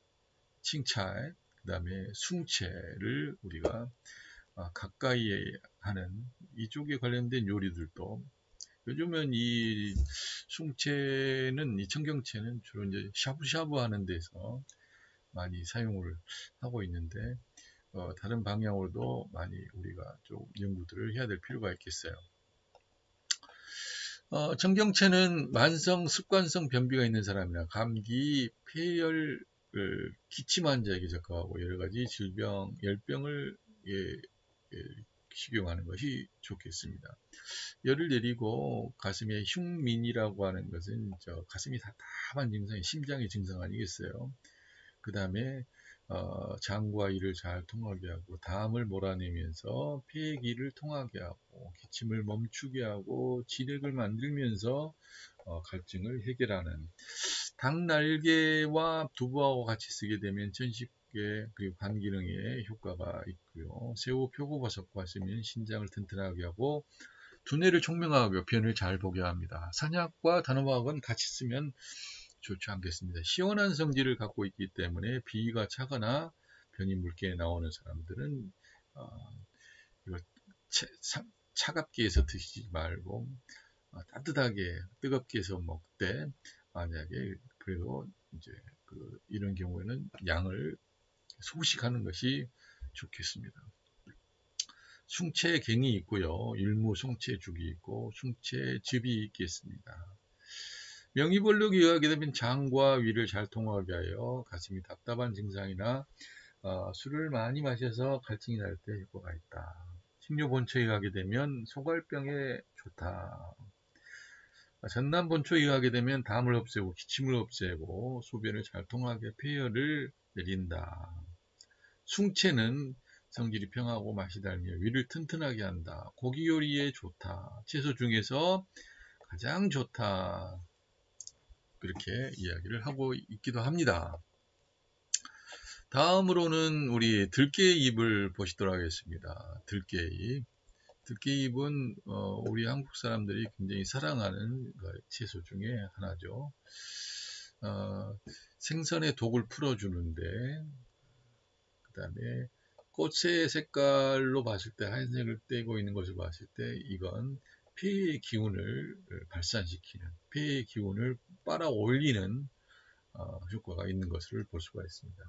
칭차에 그 다음에 숭채를 우리가 가까이에 하는 이쪽에 관련된 요리들도 요즘은 이 숭채는 이 청경채는 주로 이제 샤브샤브 하는 데서 많이 사용을 하고 있는데 다른 방향으로도 많이 우리가 좀 연구들을 해야 될 필요가 있겠어요. 청경채는 만성 습관성 변비가 있는 사람이나 감기, 폐열, 기침 환자에게 적합하고 여러 가지 질병, 열병을 식용하는 것이 좋겠습니다. 열을 내리고 가슴에 흉민이라고 하는 것은 가슴이 답답한 증상이 심장의 증상 아니겠어요? 그 다음에 장과 이를 잘 통하게 하고 담을 몰아내면서 폐기를 통하게 하고 기침을 멈추게 하고 진액을 만들면서 갈증을 해결하는 닭날개와 두부하고 같이 쓰게 되면 천식계 그리고 간 기능에 효과가 있고요. 새우 표고버섯과 쓰면 신장을 튼튼하게 하고 두뇌를 총명하고 변을 잘 보게 합니다. 산약과 단호박은 같이 쓰면 좋지 않겠습니다. 시원한 성질을 갖고 있기 때문에 비위가 차거나 변이 묽게 나오는 사람들은 이걸 차갑게 해서 드시지 말고 따뜻하게 뜨겁게 해서 먹되 만약에 그래도 이제 이런 경우에는 양을 소식하는 것이 좋겠습니다. 숭채갱이 있고요. 일무 숭채죽이 있고 숭채즙이 있겠습니다. 명이볼록이 의하게 되면 장과 위를 잘 통하게 하여 가슴이 답답한 증상이나 술을 많이 마셔서 갈증이 날 때 효과가 있다. 식료본초에 가게 되면 소갈병에 좋다. 전남본초에 가게 되면 담을 없애고 기침을 없애고 소변을 잘 통하게 폐혈을 내린다. 숭채는 성질이 평하고 맛이 달며 위를 튼튼하게 한다. 고기 요리에 좋다. 채소 중에서 가장 좋다. 그렇게 이야기를 하고 있기도 합니다. 다음으로는 우리 들깨잎을 보시도록 하겠습니다. 들깨잎. 들깨잎은 우리 한국 사람들이 굉장히 사랑하는 채소 중에 하나죠. 생선의 독을 풀어주는데 그 다음에 꽃의 색깔로 봤을 때 하얀색을 떼고 있는 것을 봤을 때 이건 폐의 기운을 발산시키는 폐의 기운을 빨아 올리는 효과가 있는 것을 볼 수가 있습니다.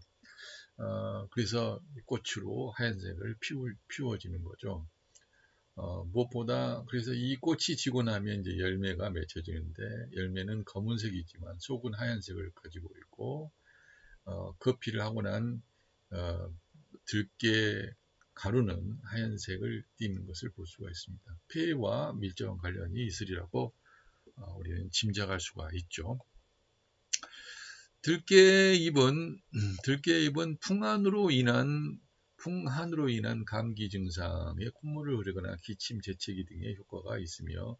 그래서 꽃으로 하얀색을 피워지는 거죠. 무엇보다 그래서 이 꽃이 지고 나면 이제 열매가 맺혀지는데, 열매는 검은색이지만 속은 하얀색을 가지고 있고, 거피를 하고 난 들깨 가루는 하얀색을 띠는 것을 볼 수가 있습니다. 폐와 밀접한 관련이 있으리라고 우리는 짐작할 수가 있죠. 들깨잎은 풍한으로 인한 감기 증상에 콧물을 흐르거나 기침, 재채기 등의 효과가 있으며,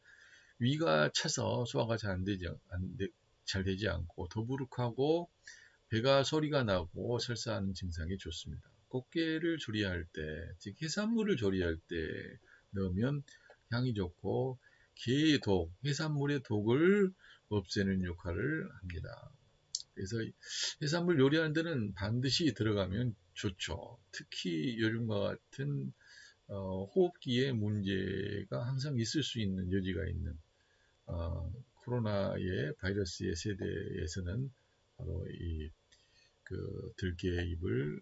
위가 차서 소화가 잘 되지 않고 더부룩하고 배가 소리가 나고 설사하는 증상이 좋습니다. 꽃게를 조리할 때, 즉 해산물을 조리할 때 넣으면 향이 좋고, 게의 독, 해산물의 독을 없애는 역할을 합니다. 그래서 해산물 요리하는 데는 반드시 들어가면 좋죠. 특히 요즘과 같은 호흡기에 문제가 항상 있을 수 있는 여지가 있는 코로나의 바이러스의 세대에서는 바로 그 들깨잎을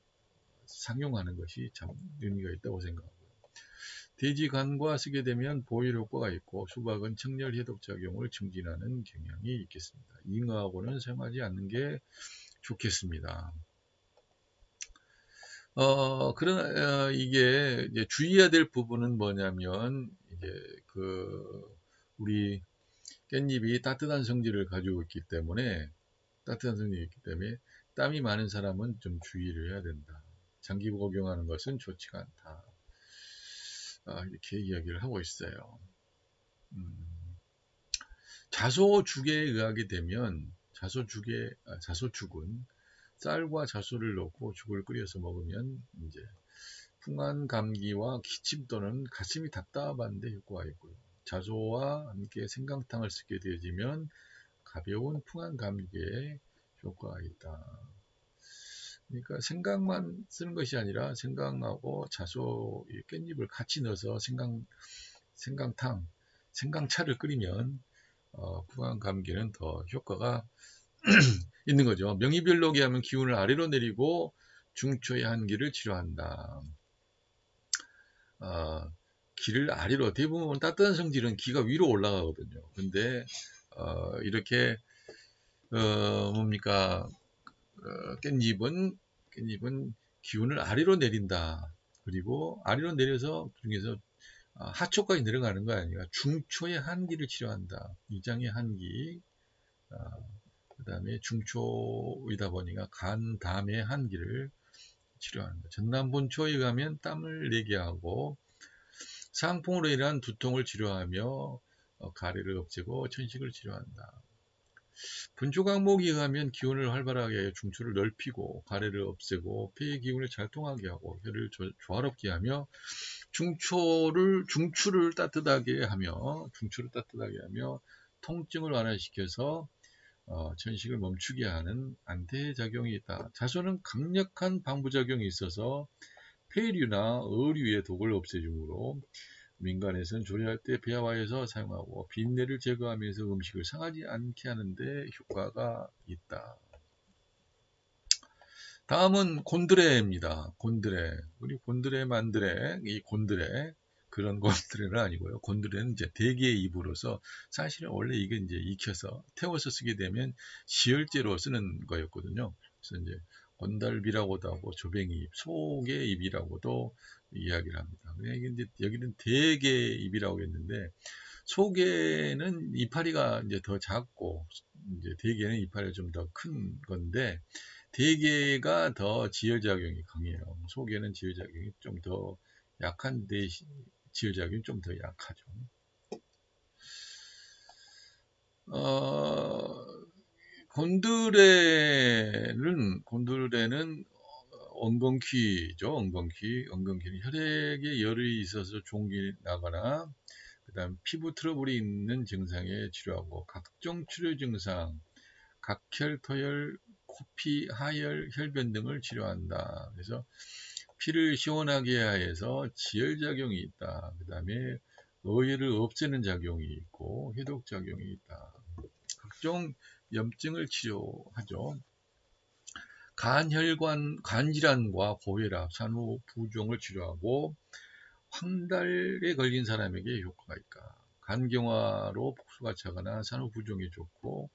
상용하는 것이 참 의미가 있다고 생각합니다. 돼지 간과 쓰게 되면 보혈 효과가 있고, 수박은 청열 해독 작용을 증진하는 경향이 있겠습니다. 잉어하고는 사용하지 않는 게 좋겠습니다. 그러나 이게 이제 주의해야 될 부분은 뭐냐면, 이제 우리 깻잎이 따뜻한 성질을 가지고 있기 때문에 땀이 많은 사람은 좀 주의를 해야 된다. 장기 복용하는 것은 좋지가 않다. 이렇게 이야기를 하고 있어요. 자소죽에 의하게 되면 자소죽은 쌀과 자소를 넣고 죽을 끓여서 먹으면 이제 풍한 감기와 기침 또는 가슴이 답답한데 효과가 있고요. 자소와 함께 생강탕을 쓰게 되어지면 가벼운 풍한 감기에 효과가 있다. 그러니까 생강만 쓰는 것이 아니라 생강하고 자소, 깻잎을 같이 넣어서 생강차를 끓이면 풍한 감기는 더 효과가 있는 거죠. 명이별록에 하면 기운을 아래로 내리고 중초의 한기를 치료한다. 기를 아래로, 대부분 따뜻한 성질은 기가 위로 올라가거든요. 근데 이렇게 뭡니까, 깻잎은 기운을 아래로 내린다. 그리고 아래로 내려서 중에서 하초까지 내려가는 거 아니라 중초의 한기를 치료한다. 위장의 한기, 그 다음에 중초이다 보니까 간, 담의 한기를 치료한다. 전남본초에 가면 땀을 내게 하고 상풍으로 인한 두통을 치료하며 가래를 없애고 천식을 치료한다. 분초강목에 의하면 기운을 활발하게 하여 중초를 넓히고 가래를 없애고 폐의 기운을 잘 통하게 하고 혈을 조화롭게 하며 중추를 따뜻하게 하며 통증을 완화시켜서 천식을 멈추게 하는 안대작용이 있다. 자소는 강력한 방부작용이 있어서 폐류나 의류의 독을 없애주므로 민간에서는 조리할 때 배화해서 사용하고 빈내를 제거하면서 음식을 상하지 않게 하는데 효과가 있다. 다음은 곤드레입니다. 곤드레. 우리 곤드레 만드레, 이 곤드레, 그런 곤드레는 아니고요. 곤드레는 이제 대게의 잎으로서 사실은 원래 이게 이제 익혀서 태워서 쓰게 되면 시열제로 쓰는 거였거든요. 그래서 이제 건달비라고도 하고 조뱅이잎, 속의 잎이라고도 이야기를 합니다. 이게 이제 여기는 대게 잎이라고 했는데 속에는 이파리가 이제 더 작고 이제 대게는 이파리가 좀 더 큰 건데 대게가 더 지혈작용이 강해요. 속에는 지혈작용이 좀 더 약한데 지혈작용이 좀 더 약하죠. 곤드레는 엉겅퀴죠. 엉겅퀴는 혈액에 열이 있어서 종기 나거나 그다음 피부 트러블이 있는 증상에 치료하고 각종 치료 증상, 각혈, 토혈, 코피, 하열, 혈변 등을 치료한다. 그래서 피를 시원하게 해서 지혈작용이 있다. 그 다음에 어혈을 없애는 작용이 있고 해독작용이 있다. 각종 염증을 치료하죠. 간질환과 고혈압, 산후부종을 치료하고 황달에 걸린 사람에게 효과가 있다. 간경화로 폭수가 차거나 산후부종에 좋고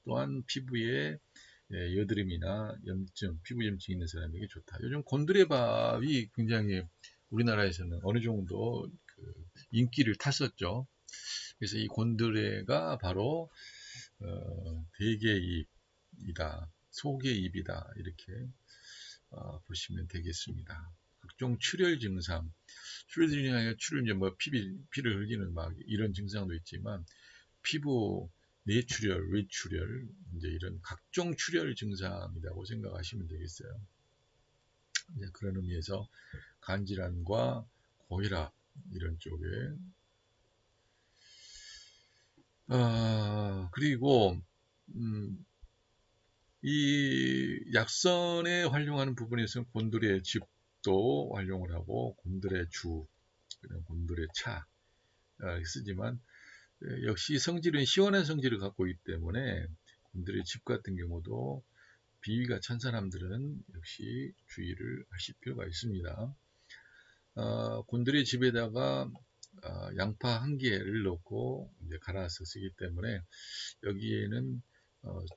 또한 피부에 여드름이나 염증, 피부 염증 있는 사람에게 좋다. 요즘 곤드레밥이 굉장히 우리나라에서는 어느 정도 인기를 탔었죠. 그래서 이 곤드레가 바로 대개입이다, 소개입이다 이렇게 보시면 되겠습니다. 각종 출혈 증상, 출혈이 아니라 출혈 이제 뭐 피를 흘리는 막 이런 증상도 있지만 피부 내출혈, 외출혈 이제 이런 각종 출혈 증상이라고 생각하시면 되겠어요. 이제 그런 의미에서 간질환과 고혈압 이런 쪽에 그리고 이 약선에 활용하는 부분에서는 곤드레 즙도 활용을 하고 곤드레 주, 곤드레 차 쓰지만 역시 성질은 시원한 성질을 갖고 있기 때문에 곤드레 즙 같은 경우도 비위가 찬 사람들은 역시 주의를 하실 필요가 있습니다. 곤드레 즙에다가 양파 1개를 넣고 이제 갈아서 쓰기 때문에 여기에는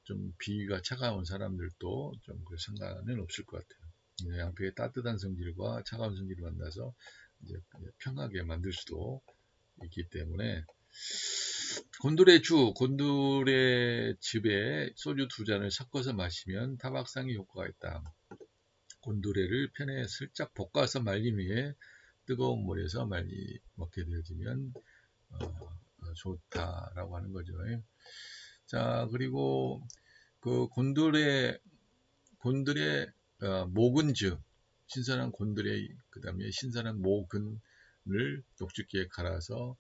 좀 비위가 차가운 사람들도 좀 상관은 없을 것 같아요. 양파의 따뜻한 성질과 차가운 성질을 만나서 이제 편하게 만들 수도 있기 때문에 곤드레 즙에 소주 2잔을 섞어서 마시면 타박상의 효과가 있다. 곤드레를 팬에 슬쩍 볶아서 말린 후에 뜨거운 물에서 많이 먹게 되어지면 좋다라고 하는 거죠. 자, 그리고 그 곤드레 모근즙, 신선한 곤드레, 그 다음에 신선한 모근을 녹즙기에 갈아서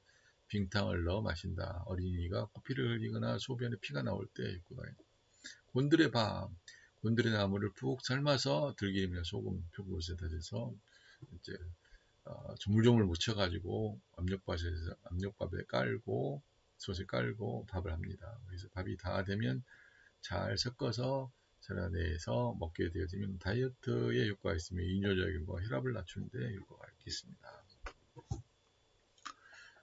빙탕을 넣어 마신다. 어린이가 코피를 흘리거나 소변에 피가 나올 때 효과가 있다. 곤드레밥, 곤드레 나무를 푹 삶아서 들기름이나 소금, 표고버섯에 다져서 이제 조물조물 묻혀가지고 압력밥에 깔고 솥에 깔고 밥을 합니다. 그래서 밥이 다 되면 잘 섞어서 절여내서 먹게 되어지면 다이어트에 효과가 있으며 이뇨작용과 혈압을 낮추는 데 효과가 있겠습니다.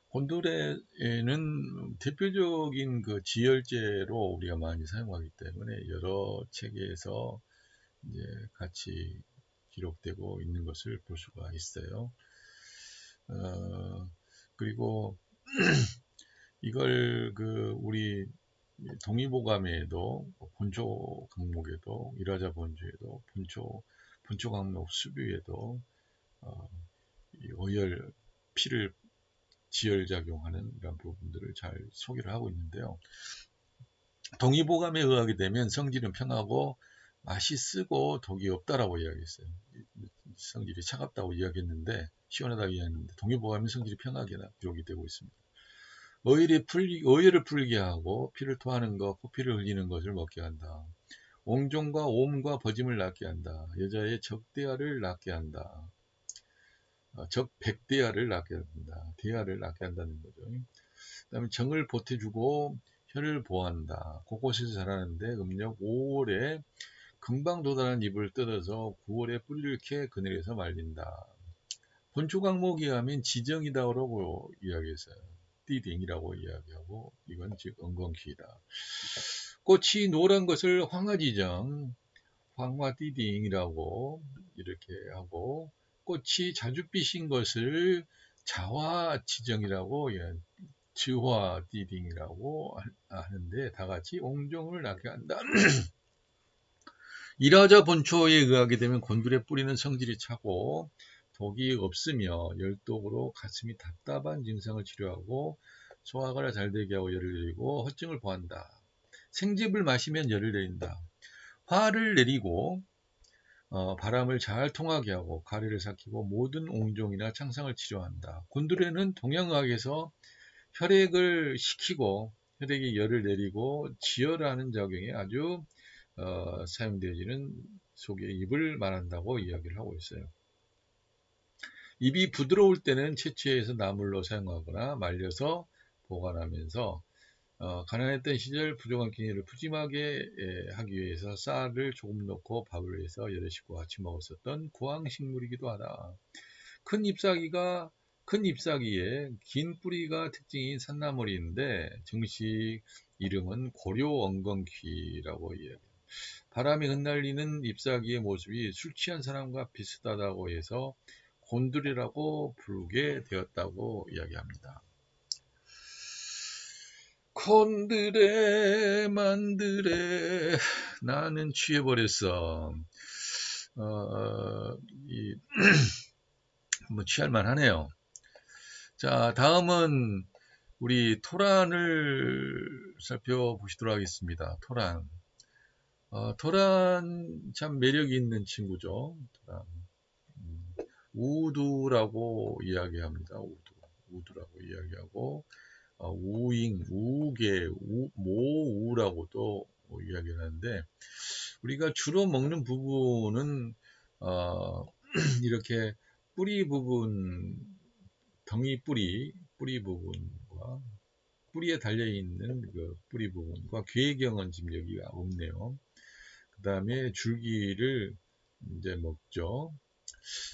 곤드레는 대표적인 그 지혈제로 우리가 많이 사용하기 때문에 여러 책에서 이제 같이 기록되고 있는 것을 볼 수가 있어요. 그리고 이걸 우리 동의보감에도 본초 강목에도 일화자 본주에도 본초 강목 수뷰에도 어혈 피를 지혈작용하는 이런 부분들을 잘 소개를 하고 있는데요. 동의보감에 의하게 되면 성질은 평하고 맛이 쓰고 독이 없다라고 이야기했어요. 성질이 차갑다고 이야기했는데 시원하다고 이야기했는데 동의보감은 성질이 평하게 기록이 되고 있습니다. 어혈을 풀게 하고 피를 토하는 것, 코피를 흘리는 것을 먹게 한다. 옹종과 옴과 버짐을 낫게 한다. 여자의 적대야를 낫게 한다. 적백대야를 낫게 한다. 대야를 낫게 한다는 거죠. 그 다음에 정을 보태주고 혀를 보호한다. 곳곳에서 자라는데 음력 5월에 금방 도달한 잎을 뜯어서 9월에 뿌리를 캐 그늘에서 말린다. 본초 강목에 하면 지정이다라고 이야기했어요. 띠딩이라고 이야기하고 이건 즉 엉겅퀴다. 꽃이 노란 것을 황화지정, 황화띠딩이라고 이렇게 하고 꽃이 자줏빛인 것을 자화지정이라고 지화띠딩이라고 하는데 다같이 옹종을 낳게 한다. 일화자 본초에 의하게 되면 곤드레 뿌리는 성질이 차고 독이 없으며 열독으로 가슴이 답답한 증상을 치료하고 소화가 잘 되게 하고 열을 내리고 허증을 보한다. 생즙을 마시면 열을 내린다. 화를 내리고 바람을 잘 통하게 하고 가래를 삭히고 모든 옹종이나 창상을 치료한다. 곤드레는 동양의학에서 혈액을 식히고 혈액에 열을 내리고 지혈하는 작용에 아주 사용되어지는 속의 잎을 말한다고 이야기를 하고 있어요. 잎이 부드러울 때는 채취해서 나물로 사용하거나 말려서 보관하면서 가난했던 시절 부족한 끼니를 푸짐하게 하기 위해서 쌀을 조금 넣고 밥을 해서 여러 식구와 같이 먹었었던 구황식물이기도 하다. 큰 잎사귀가 큰 잎사귀에 긴 뿌리가 특징인 산나물인데 정식 이름은 고려엉겅퀴라고 이야기합니다. 바람에 흩날리는 잎사귀의 모습이 술 취한 사람과 비슷하다고 해서 곤드레라고 부르게 되었다고 이야기합니다. 곤드레 만드레 나는 취해버렸어. 이, 뭐 취할만 하네요. 자, 다음은 우리 토란을 살펴보시도록 하겠습니다. 토란. 토란 참 매력이 있는 친구죠. 토란. 우두라고 이야기합니다. 우두라고 이야기하고, 우잉, 우게, 모우라고도 이야기를 하는데, 우리가 주로 먹는 부분은, 이렇게 뿌리 부분, 덩이 뿌리 부분과 뿌리에 달려있는 그 뿌리 부분과 괴경은 지금 여기가 없네요. 그 다음에 줄기를 이제 먹죠.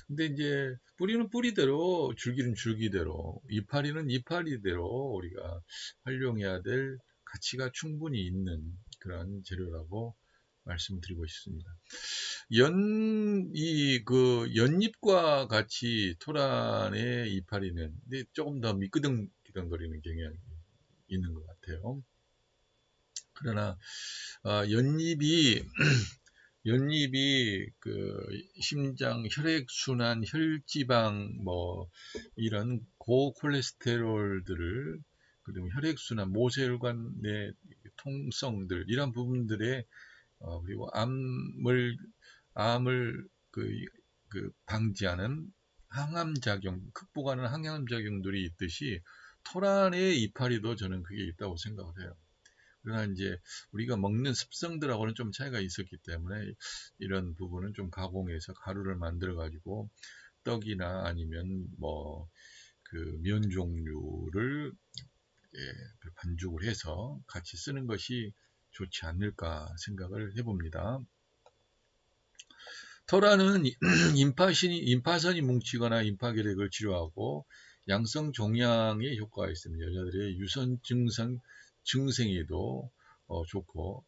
근데 이제 뿌리는 뿌리대로, 줄기는 줄기대로, 이파리는 이파리대로 우리가 활용해야 될 가치가 충분히 있는 그런 재료라고 말씀드리고 싶습니다. 연잎과 같이 토란의 이파리는 조금 더 미끄덩미끄덩거리는 경향이 있는 것 같아요. 그러나 연잎이 그 심장, 혈액순환, 혈지방 뭐 이런 고콜레스테롤들을, 그리고 혈액순환, 모세혈관의 통성들, 이런 부분들에 그리고 암을 방지하는 항암작용, 극복하는 항암작용들이 있듯이 토란의 이파리도 저는 그게 있다고 생각을 해요. 그러나 이제 우리가 먹는 습성들하고는 좀 차이가 있었기 때문에 이런 부분은 좀 가공해서 가루를 만들어 가지고 떡이나 아니면 뭐 그 면 종류를 반죽을 해서 같이 쓰는 것이 좋지 않을까 생각을 해봅니다. 토란은 임파선이 뭉치거나 임파결핵을 치료하고 양성 종양에 효과가 있습니다. 여자들의 유선 증생에도 좋고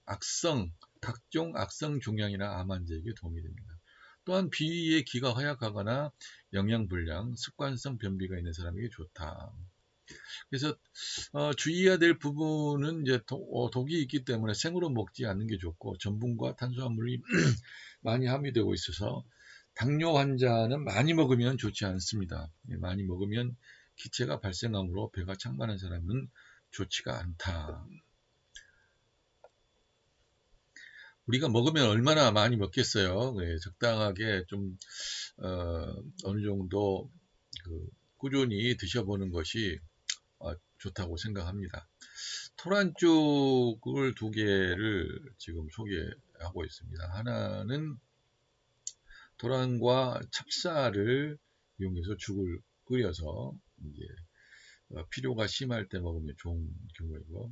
각종 악성 종양이나 암 환자에게 도움이 됩니다. 또한 비위의 기가 허약하거나 영양불량, 습관성 변비가 있는 사람에게 좋다. 그래서 주의해야 될 부분은 이제 독이 있기 때문에 생으로 먹지 않는 게 좋고, 전분과 탄수화물이 많이 함유되고 있어서 당뇨 환자는 많이 먹으면 좋지 않습니다. 많이 먹으면 기체가 발생하므로 배가 창만한 사람은 좋지가 않다. 우리가 먹으면 얼마나 많이 먹겠어요. 적당하게 좀 어느 정도 꾸준히 드셔보는 것이 좋다고 생각합니다. 토란죽을 두 개를 지금 소개하고 있습니다. 하나는 토란과 찹쌀을 이용해서 죽을 끓여서 이제 필요가 심할 때 먹으면 좋은 경우이고,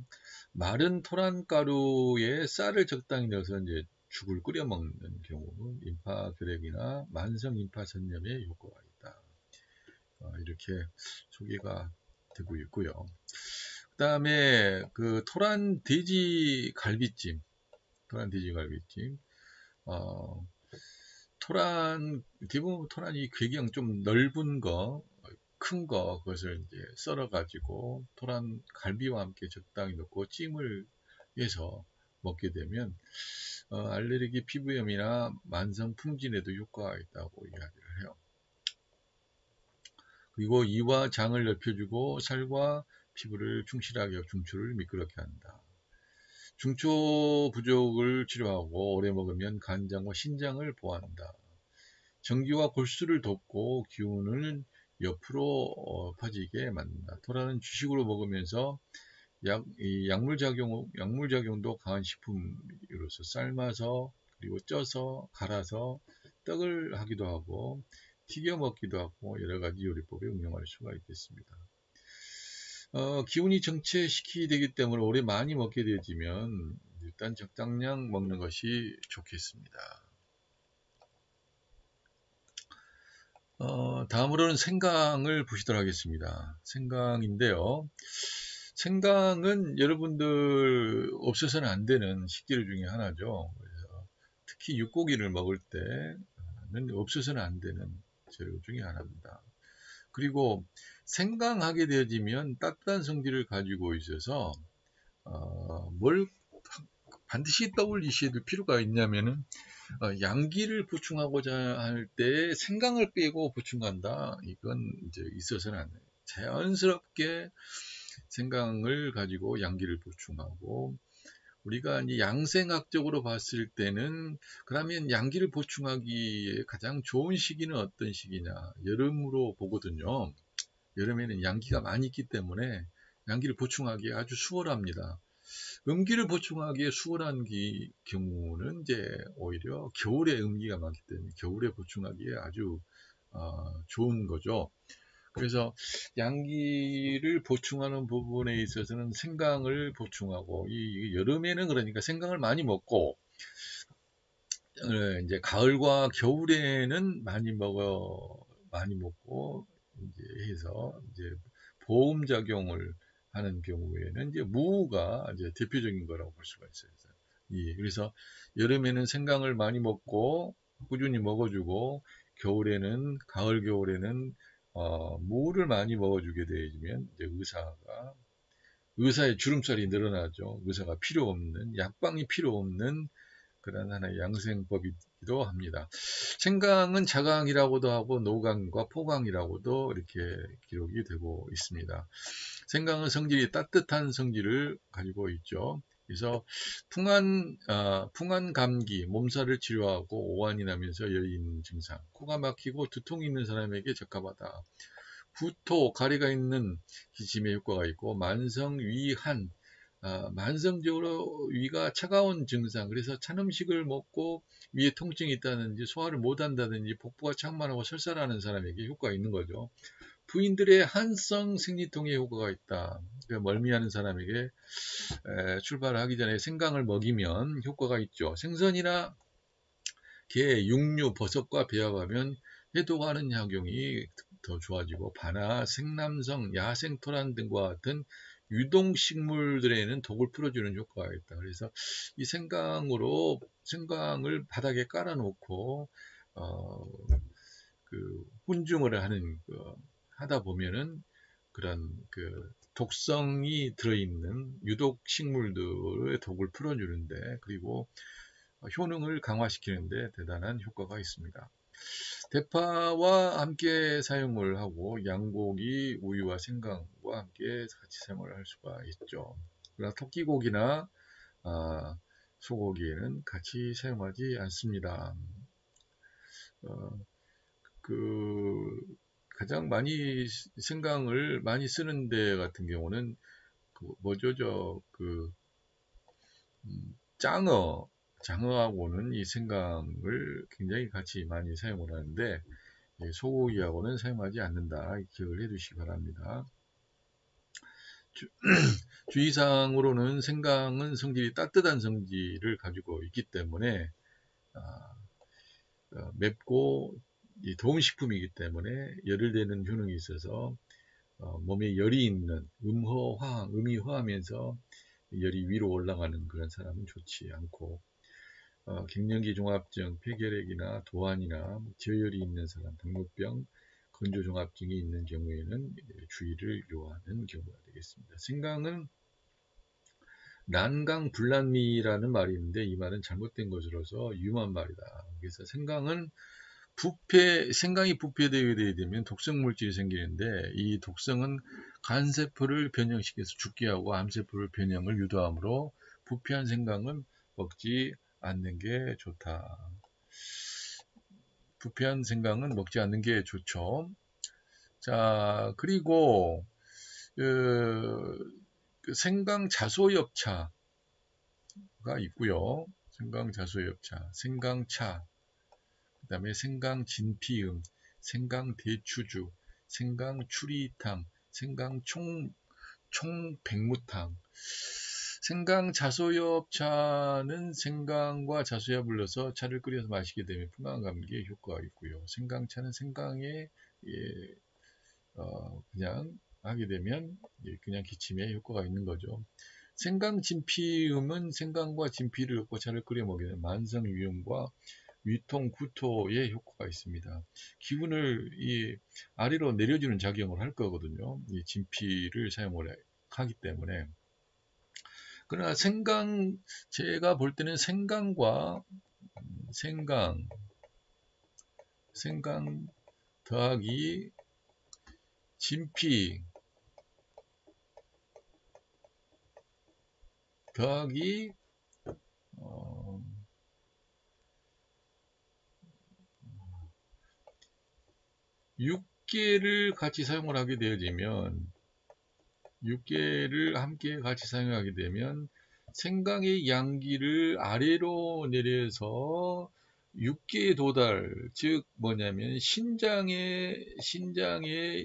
마른 토란가루에 쌀을 적당히 넣어서 이제 죽을 끓여 먹는 경우, 임파결핵이나 만성 임파선염에 효과가 있다. 이렇게 소개가 되고 있고요. 그 다음에 그 토란 돼지 갈비찜, 대부분 토란이 괴경 좀 넓은 거, 큰 거, 그것을 이제 썰어가지고 토란 갈비와 함께 적당히 넣고 찜을 해서 먹게 되면 알레르기 피부염이나 만성 풍진에도 효과가 있다고 이야기를 해요. 그리고 이와 장을 넓혀주고 살과 피부를 충실하게 중초를 미끄럽게 한다. 중초 부족을 치료하고 오래 먹으면 간장과 신장을 보호한다. 전기와 골수를 돕고 기운을 옆으로 퍼지게 만든다. 토란은 주식으로 먹으면서 약물작용도 강한 식품으로서 삶아서 그리고 쪄서 갈아서 떡을 하기도 하고 튀겨 먹기도 하고 여러 가지 요리법에 응용할 수가 있겠습니다. 기운이 정체시키게 되기 때문에 오래 많이 먹게 되지면 일단 적당량 먹는 것이 좋겠습니다. 다음으로는 생강을 보시도록 하겠습니다. 생강인데요. 생강은 여러분들 없어서는 안 되는 식재료 중에 하나죠. 그래서 특히 육고기를 먹을 때는 없어서는 안 되는 재료 중에 하나입니다. 그리고 생강하게 되어지면 따뜻한 성질을 가지고 있어서 뭘 반드시 떠올리셔야 될 필요가 있냐면은 양기를 보충하고자 할 때 생강을 빼고 보충한다. 이건 이제 있어서는 안 돼요. 자연스럽게 생강을 가지고 양기를 보충하고 우리가 이제 양생학적으로 봤을 때는 그러면 양기를 보충하기에 가장 좋은 시기는 어떤 시기냐? 여름으로 보거든요. 여름에는 양기가 많이 있기 때문에 양기를 보충하기 아주 수월합니다. 음기를 보충하기에 수월한 경우는 이제 오히려 겨울에 음기가 많기 때문에 겨울에 보충하기에 아주 좋은 거죠. 그래서 양기를 보충하는 부분에 있어서는 생강을 보충하고 이 여름에는 그러니까 생강을 많이 먹고 이제 가을과 겨울에는 많이 먹고 이제 해서 이제 보험 작용을 하는 경우에는 이제 무가 이제 대표적인 거라고 볼 수가 있어요. 예, 그래서 여름에는 생강을 많이 먹고 꾸준히 먹어주고 가을 겨울에는 무를 많이 먹어주게 되면 이제 의사의 주름살이 늘어나죠. 의사가 필요 없는 약방이 필요 없는 그런 하나의 양생법이기도 합니다. 생강은 자강이라고도 하고 노강과 포강이라고도 이렇게 기록이 되고 있습니다. 생강은 성질이 따뜻한 성질을 가지고 있죠. 그래서 풍한 감기, 몸살을 치료하고 오한이 나면서 열이 있는 증상, 코가 막히고 두통이 있는 사람에게 적합하다. 구토, 가래가 있는 기침에 효과가 있고 만성 위한, 만성적으로 위가 차가운 증상, 그래서 찬 음식을 먹고 위에 통증이 있다든지 소화를 못한다든지 복부가 창만하고 설사하는 사람에게 효과가 있는 거죠. 부인들의 한성 생리통에 효과가 있다. 그러니까 멀미하는 사람에게 출발하기 전에 생강을 먹이면 효과가 있죠. 생선이나 게, 육류, 버섯과 배합하면 해독하는 작용이 더 좋아지고 바나, 생남성, 야생토란 등과 같은 유동식물들에는 독을 풀어주는 효과가 있다. 그래서 이 생강을 바닥에 깔아놓고 훈증을 하다 보면은 그런 독성이 들어있는 유독식물들의 독을 풀어주는데 그리고 효능을 강화시키는데 대단한 효과가 있습니다. 대파와 함께 사용을 하고 양고기, 우유와 생강과 함께 같이 사용을 할 수가 있죠. 그러나 토끼고기나 소고기에는 같이 사용하지 않습니다. 가장 많이 생강을 많이 쓰는 데 같은 경우는 장어하고는 이 생강을 굉장히 같이 많이 사용을 하는데 소고기하고는 사용하지 않는다. 기억을 해 두시기 바랍니다. 주의사항으로는 생강은 성질이 따뜻한 성질을 가지고 있기 때문에 맵고 동식품이기 때문에 열을 내는 효능이 있어서 몸에 열이 있는 음이 화하면서 열이 위로 올라가는 그런 사람은 좋지 않고 갱년기 종합증, 폐결핵이나 도안이나 저열이 있는 사람, 당뇨병, 건조종합증이 있는 경우에는 주의를 요하는 경우가 되겠습니다. 생강은 난강불란미라는 말이 있는데 이 말은 잘못된 것으로서 위험한 말이다. 그래서 생강이 부패되게 되면 독성 물질이 생기는데 이 독성은 간세포를 변형시켜서 죽게 하고 암세포를 변형을 유도하므로 부패한 생강은 먹지 않는 게 좋다. 부패한 생강은 먹지 않는 게 좋죠. 자, 그리고 생강 자소엽차가 있고요. 생강 자소엽차, 생강차, 그 다음에 생강 진피음, 생강 대추주, 생강 추리탕, 생강 총 백무탕. 생강 자소엽차는 생강과 자소엽을 넣어서 차를 끓여서 마시게 되면 풍간 감기에 효과가 있고요. 생강차는 생강에 그냥 하게 되면 그냥 기침에 효과가 있는 거죠. 생강 진피음은 생강과 진피를 넣고 차를 끓여 먹이는 만성 위염과 위통, 구토에 효과가 있습니다. 기운을 아래로 내려주는 작용을 할 거거든요. 이 진피를 사용을 하기 때문에. 그러나 제가 볼 때는 생강 더하기 진피 더하기 육개를 같이 사용을 하게 되어지면 육개를 함께 같이 사용하게 되면 생강의 양기를 아래로 내려서 육개에 도달, 즉 뭐냐면 신장의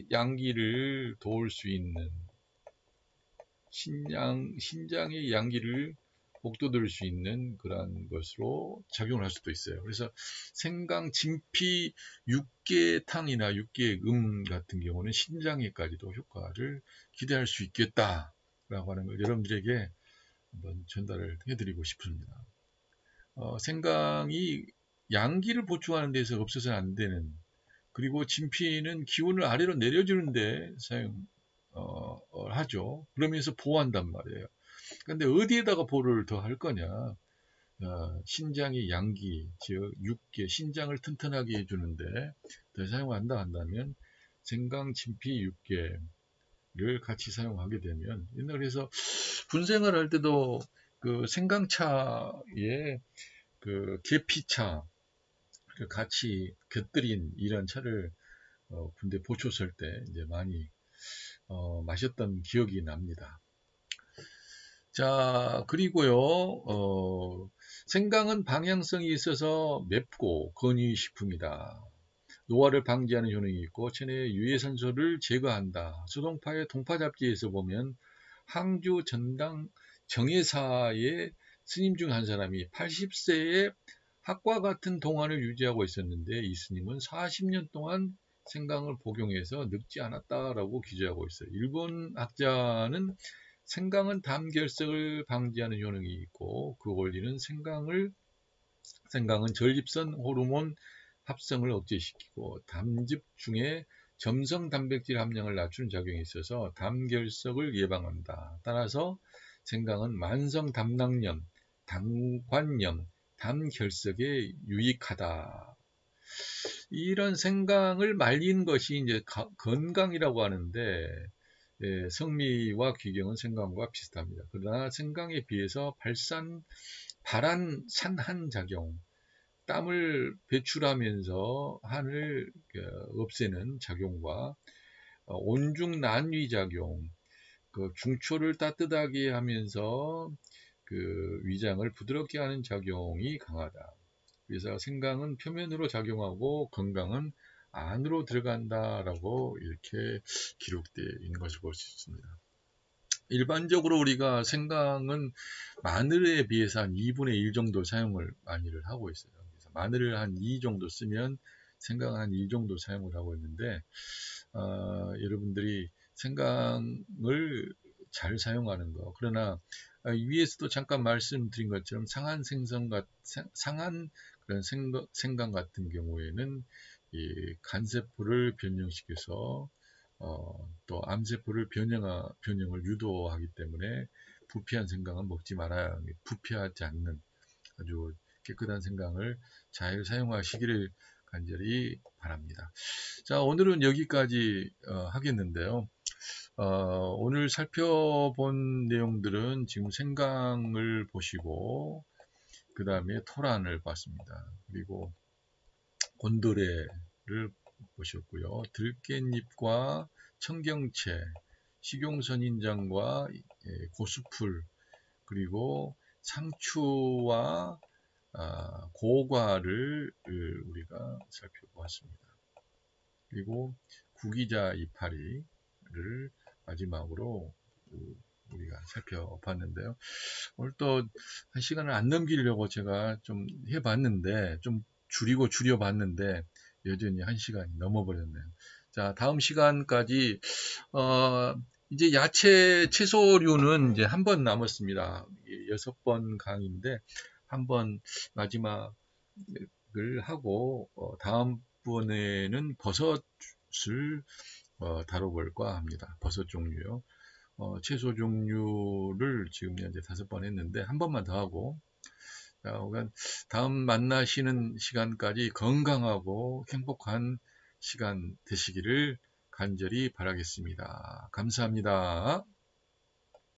양기를 도울 수 있는 신장의 양기를 복돋을 수 있는 그러한 것으로 작용을 할 수도 있어요. 그래서 생강, 진피, 육개탕이나 육개음 같은 경우는 신장에까지도 효과를 기대할 수 있겠다라고 하는 걸 여러분들에게 한번 전달을 해드리고 싶습니다. 생강이 양기를 보충하는 데서 없어서는 안 되는, 그리고 진피는 기운을 아래로 내려주는데 하죠. 그러면서 보호한단 말이에요. 근데 어디에다가 보호를 더 할 거냐? 신장의 양기, 즉 육계, 신장을 튼튼하게 해주는데 더 사용한다 한다면 생강, 진피, 육계를 같이 사용하게 되면, 그래서 군생활 할 때도 그 생강차에 그 계피차 같이 곁들인 이런 차를 군대 보초 설 때 이제 많이 마셨던 기억이 납니다. 자, 그리고요, 생강은 방향성이 있어서 맵고 건의식품이다. 노화를 방지하는 효능이 있고 체내의 유해산소를 제거한다. 수동파의 동파 잡지에서 보면 항주 전당 정예사의 스님 중 한 사람이 80세에 학과 같은 동안을 유지하고 있었는데 이 스님은 40년 동안 생강을 복용해서 늙지 않았다라고 기재하고 있어요. 일본 학자는 생강은 담결석을 방지하는 효능이 있고 그 원리는 생강은 전립선 호르몬 합성을 억제시키고 담즙 중에 점성 단백질 함량을 낮추는 작용이 있어서 담결석을 예방한다. 따라서 생강은 만성 담낭염, 당관염, 담결석에 유익하다. 이런 생강을 말린 것이 이제 건강이라고 하는데 성미와 귀경은 생강과 비슷합니다. 그러나 생강에 비해서 발한산한 작용, 땀을 배출하면서 한을 없애는 작용과 온중난위 작용, 그 중초를 따뜻하게 하면서 그 위장을 부드럽게 하는 작용이 강하다. 그래서 생강은 표면으로 작용하고 건강은 안으로 들어간다라고 이렇게 기록되어 있는 것을 볼 수 있습니다. 일반적으로 우리가 생강은 마늘에 비해서 한 2분의 1 정도 사용을 많이를 하고 있어요. 그래서 마늘을 한 2 정도 쓰면 생강은 한 1 정도 사용을 하고 있는데 여러분들이 생강을 잘 사용하는 거, 그러나 위에서도 잠깐 말씀드린 것처럼 상한 그런 생강 같은 경우에는 이 간세포를 변형시켜서 또 암세포를 변형을 유도하기 때문에 부패한 생강은 먹지 말아야, 부패하지 않는 아주 깨끗한 생강을 잘 사용하시기를 간절히 바랍니다. 자, 오늘은 여기까지 하겠는데요. 오늘 살펴본 내용들은 지금 생강을 보시고 그 다음에 토란을 봤습니다. 그리고 곤드레를 보셨고요. 들깻잎과 청경채, 식용선인장과 고수풀, 그리고 상추와 고과를 우리가 살펴보았습니다. 그리고 구기자 이파리를 마지막으로 우리가 살펴봤는데요. 오늘 또 한 시간을 안 넘기려고 제가 좀 해봤는데, 좀 줄여봤는데, 여전히 한 시간이 넘어버렸네요. 자, 다음 시간까지, 이제 채소류는 이제 한 번 남았습니다. 6번 강의인데, 한 번 마지막을 하고, 다음번에는 버섯을 다뤄볼까 합니다. 버섯 종류요. 채소 종류를 지금 현재 5번 했는데 한 번만 더 하고, 다음 만나시는 시간까지 건강하고 행복한 시간 되시기를 간절히 바라겠습니다. 감사합니다.